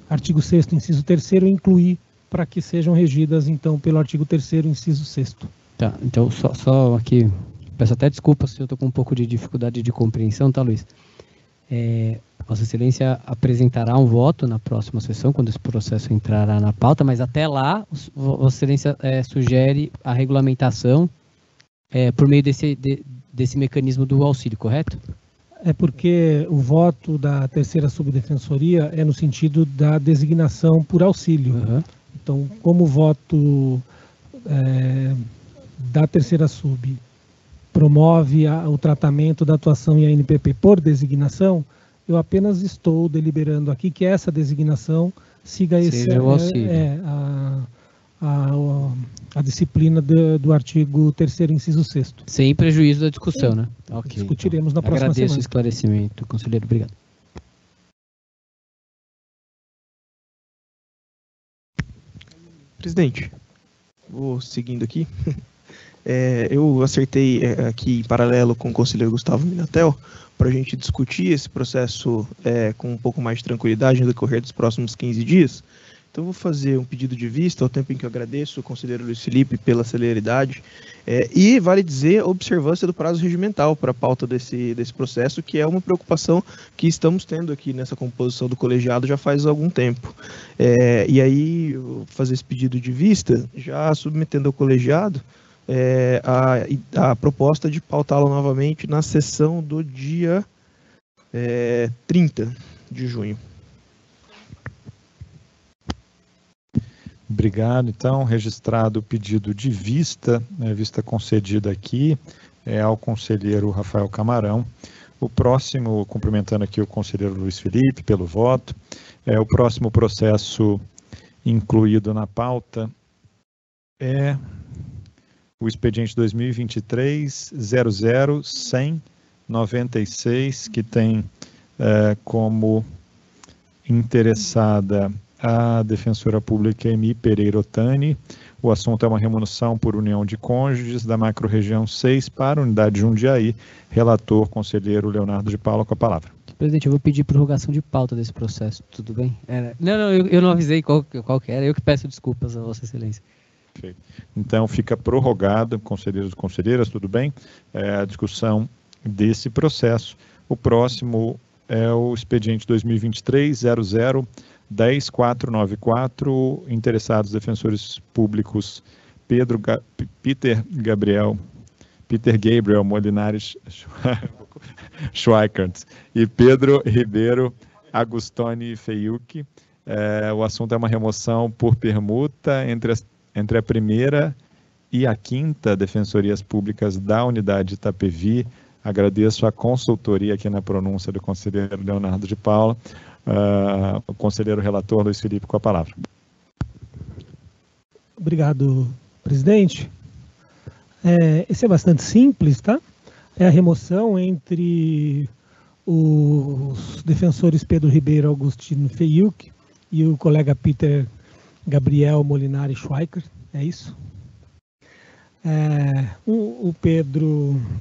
S8: artigo 6º, inciso 3º, incluir para que sejam regidas, então, pelo artigo 3º, inciso 6º.
S3: Tá, então, só aqui, peço até desculpa se eu estou com um pouco de dificuldade de compreensão, tá, Luiz? Vossa Excelência apresentará um voto na próxima sessão, quando esse processo entrará na pauta, mas até lá, Vossa Excelência sugere a regulamentação por meio desse mecanismo do auxílio, correto?
S8: É porque o voto da terceira subdefensoria é no sentido da designação por auxílio.
S3: Uhum.
S8: Então, como o voto da terceira sub promove o tratamento da atuação em ANPP por designação, eu apenas estou deliberando aqui que essa designação siga
S3: o auxílio.
S8: A disciplina do artigo 3º, inciso 6º.
S3: Sem prejuízo da discussão, né? Okay,
S8: discutiremos na próxima
S3: Agradeço
S8: semana.
S3: o esclarecimento, conselheiro. Obrigado.
S9: Presidente, vou seguindo aqui. Eu acertei aqui em paralelo com o conselheiro Gustavo Minatel para a gente discutir esse processo com um pouco mais de tranquilidade no decorrer dos próximos 15 dias. Então, vou fazer um pedido de vista, ao tempo em que eu agradeço o conselheiro Luiz Felipe pela celeridade, e vale dizer, observância do prazo regimental para a pauta desse processo, que é uma preocupação que estamos tendo aqui nessa composição do colegiado já faz algum tempo. E aí, eu vou fazer esse pedido de vista, já submetendo ao colegiado a proposta de pautá-lo novamente na sessão do dia 30 de junho.
S1: Obrigado. Então, registrado o pedido de vista, vista concedida aqui, ao conselheiro Rafael Camarão. O próximo, cumprimentando aqui o conselheiro Luiz Felipe pelo voto, o próximo processo incluído na pauta é o expediente 2023-00-100-96, que tem como interessada a defensora pública Emi Pereira Otani. O assunto é uma remunição por união de cônjuges da macro-região 6 para a unidade de Jundiaí. Relator, conselheiro Leonardo de Paula, com a palavra.
S3: Presidente, eu vou pedir prorrogação de pauta desse processo, tudo bem? Não, eu não avisei qual que era, eu que peço desculpas a Vossa Excelência.
S1: Perfeito. Então, fica prorrogado, conselheiros e conselheiras, tudo bem? A discussão desse processo. O próximo é o expediente 2023-00-10494, interessados defensores públicos Peter Gabriel Molinares Schweikert e Pedro Ribeiro Agustoni Feiuc. O assunto é uma remoção por permuta entre a primeira e a quinta Defensorias Públicas da unidade de Itapevi. Agradeço a consultoria aqui na pronúncia do conselheiro Leonardo de Paula. O conselheiro relator Luiz Felipe com a palavra.
S8: Obrigado, presidente. Esse é bastante simples, tá? É a remoção entre os defensores Pedro Ribeiro Agustino Feiuc e o colega Peter Gabriel Molinari Schweikert, é isso? O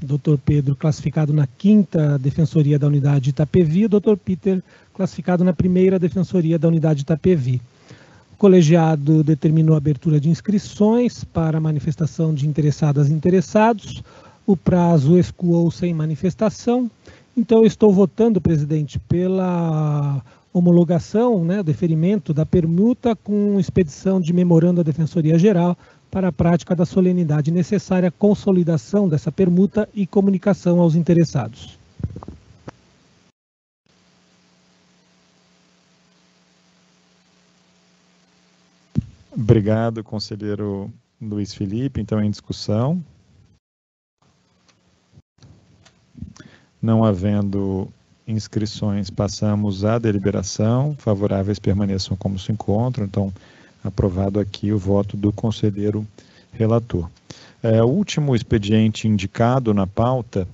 S8: Dr. Pedro classificado na 5ª Defensoria da Unidade de Itapevi, o Dr. Peter classificado na 1ª Defensoria da Unidade de Itapevi. O colegiado determinou a abertura de inscrições para manifestação de interessadas e interessados. O prazo escoou sem manifestação. Então, eu estou votando, presidente, pela homologação, deferimento da permuta com expedição de memorando à Defensoria Geral para a prática da solenidade necessária à consolidação dessa permuta e comunicação aos interessados.
S1: Obrigado, conselheiro Luiz Felipe. Então, em discussão. Não havendo inscrições, passamos à deliberação. Favoráveis permaneçam como se encontram. Então, aprovado aqui o voto do conselheiro relator. O último expediente indicado na pauta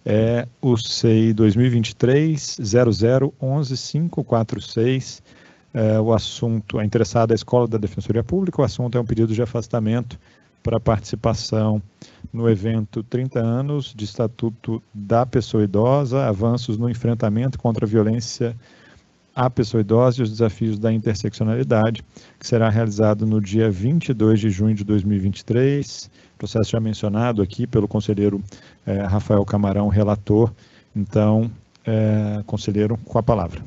S1: é o SEI 2023-00-11546. O assunto, a interessada é a Escola da Defensoria Pública. O assunto é um pedido de afastamento para participação no evento 30 anos de Estatuto da Pessoa Idosa, avanços no enfrentamento contra a violência à pessoa idosa e os desafios da interseccionalidade, que será realizado no dia 22 de junho de 2023, processo já mencionado aqui pelo conselheiro Rafael Camarão, relator. Então, conselheiro, com a palavra.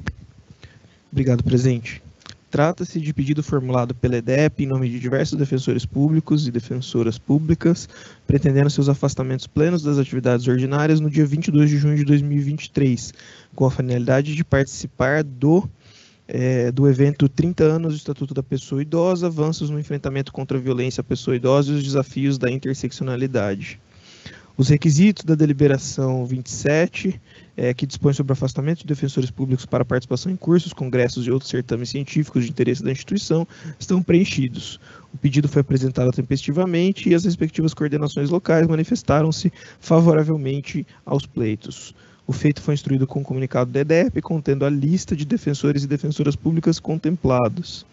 S9: Obrigado, presidente. Trata-se de pedido formulado pela EDEP em nome de diversos defensores públicos e defensoras públicas, pretendendo seus afastamentos plenos das atividades ordinárias no dia 22 de junho de 2023, com a finalidade de participar do evento 30 anos do Estatuto da Pessoa Idosa, avanços no enfrentamento contra a violência à pessoa idosa e os desafios da interseccionalidade. Os requisitos da deliberação 27, que dispõe sobre o afastamento de defensores públicos para participação em cursos, congressos e outros certames científicos de interesse da instituição, estão preenchidos. O pedido foi apresentado tempestivamente e as respectivas coordenações locais manifestaram-se favoravelmente aos pleitos. O feito foi instruído com um comunicado da EDEP, contendo a lista de defensores e defensoras públicas contemplados.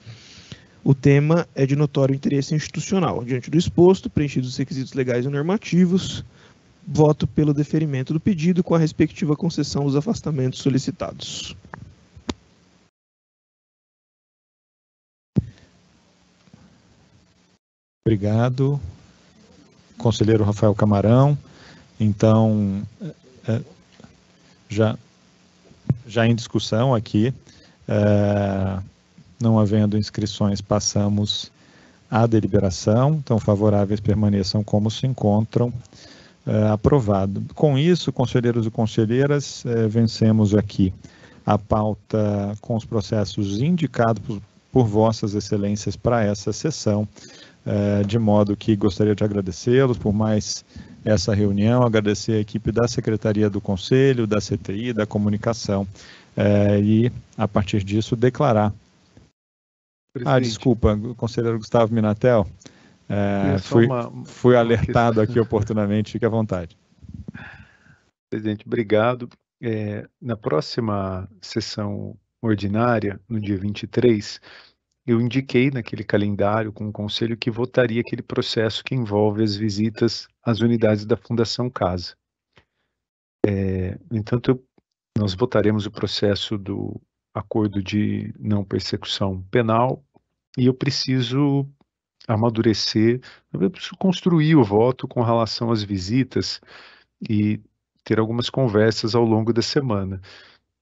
S9: O tema é de notório interesse institucional. Diante do exposto, preenchidos os requisitos legais e normativos, voto pelo deferimento do pedido com a respectiva concessão dos afastamentos solicitados.
S1: Obrigado, conselheiro Rafael Camarão. Então, já em discussão aqui, não havendo inscrições, passamos à deliberação. Então, favoráveis permaneçam como se encontram. Aprovado. Com isso, conselheiros e conselheiras, vencemos aqui a pauta com os processos indicados por vossas excelências para essa sessão, de modo que gostaria de agradecê-los por mais essa reunião, agradecer a equipe da Secretaria do Conselho, da CTI, da Comunicação, e, a partir disso, declarar. Desculpa, conselheiro Gustavo Minatel. Fui alertado aqui oportunamente, fique à vontade.
S7: Presidente, obrigado. Na próxima sessão ordinária, no dia 23, eu indiquei naquele calendário com o Conselho que votaria aquele processo que envolve as visitas às unidades da Fundação Casa. No entanto, nós votaremos o processo do acordo de não persecução penal e eu preciso amadurecer, eu preciso construir o voto com relação às visitas e ter algumas conversas ao longo da semana.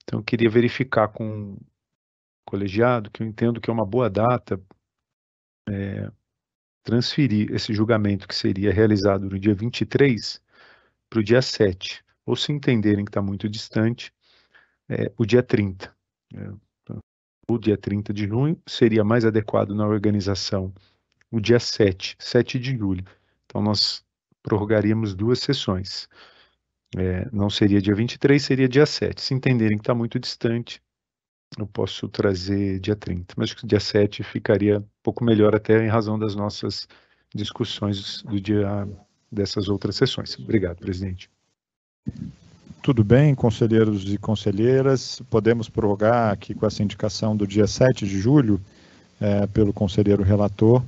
S7: Então, eu queria verificar com o colegiado, que eu entendo que é uma boa data, transferir esse julgamento que seria realizado no dia 23 para o dia 7, ou se entenderem que está muito distante, o dia 30. O dia 30 de junho seria mais adequado na organização o dia 7 de julho. Então, nós prorrogaríamos 2 sessões. Não seria dia 23, seria dia 7. Se entenderem que está muito distante, eu posso trazer dia 30. Mas acho que dia 7 ficaria um pouco melhor, até em razão das nossas discussões do dia dessas outras sessões. Obrigado, presidente.
S1: Tudo bem, conselheiros e conselheiras, podemos prorrogar aqui com essa indicação do dia 7 de julho, pelo conselheiro relator.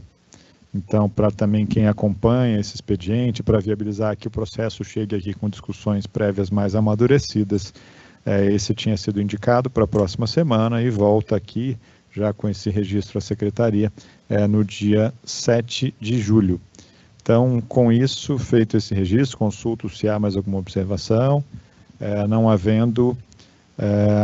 S1: Então, para também quem acompanha esse expediente, para viabilizar que o processo chegue aqui com discussões prévias mais amadurecidas, esse tinha sido indicado para a próxima semana e volta aqui, já com esse registro à secretaria, no dia 7 de julho. Então, com isso, feito esse registro, consulto se há mais alguma observação. Não havendo,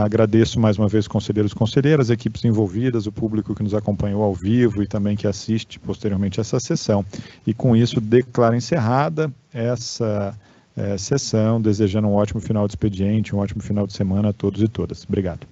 S1: agradeço mais uma vez conselheiros e conselheiras, equipes envolvidas, o público que nos acompanhou ao vivo e também que assiste posteriormente essa sessão. E com isso, declaro encerrada essa sessão, desejando um ótimo final de expediente, um ótimo final de semana a todos e todas. Obrigado.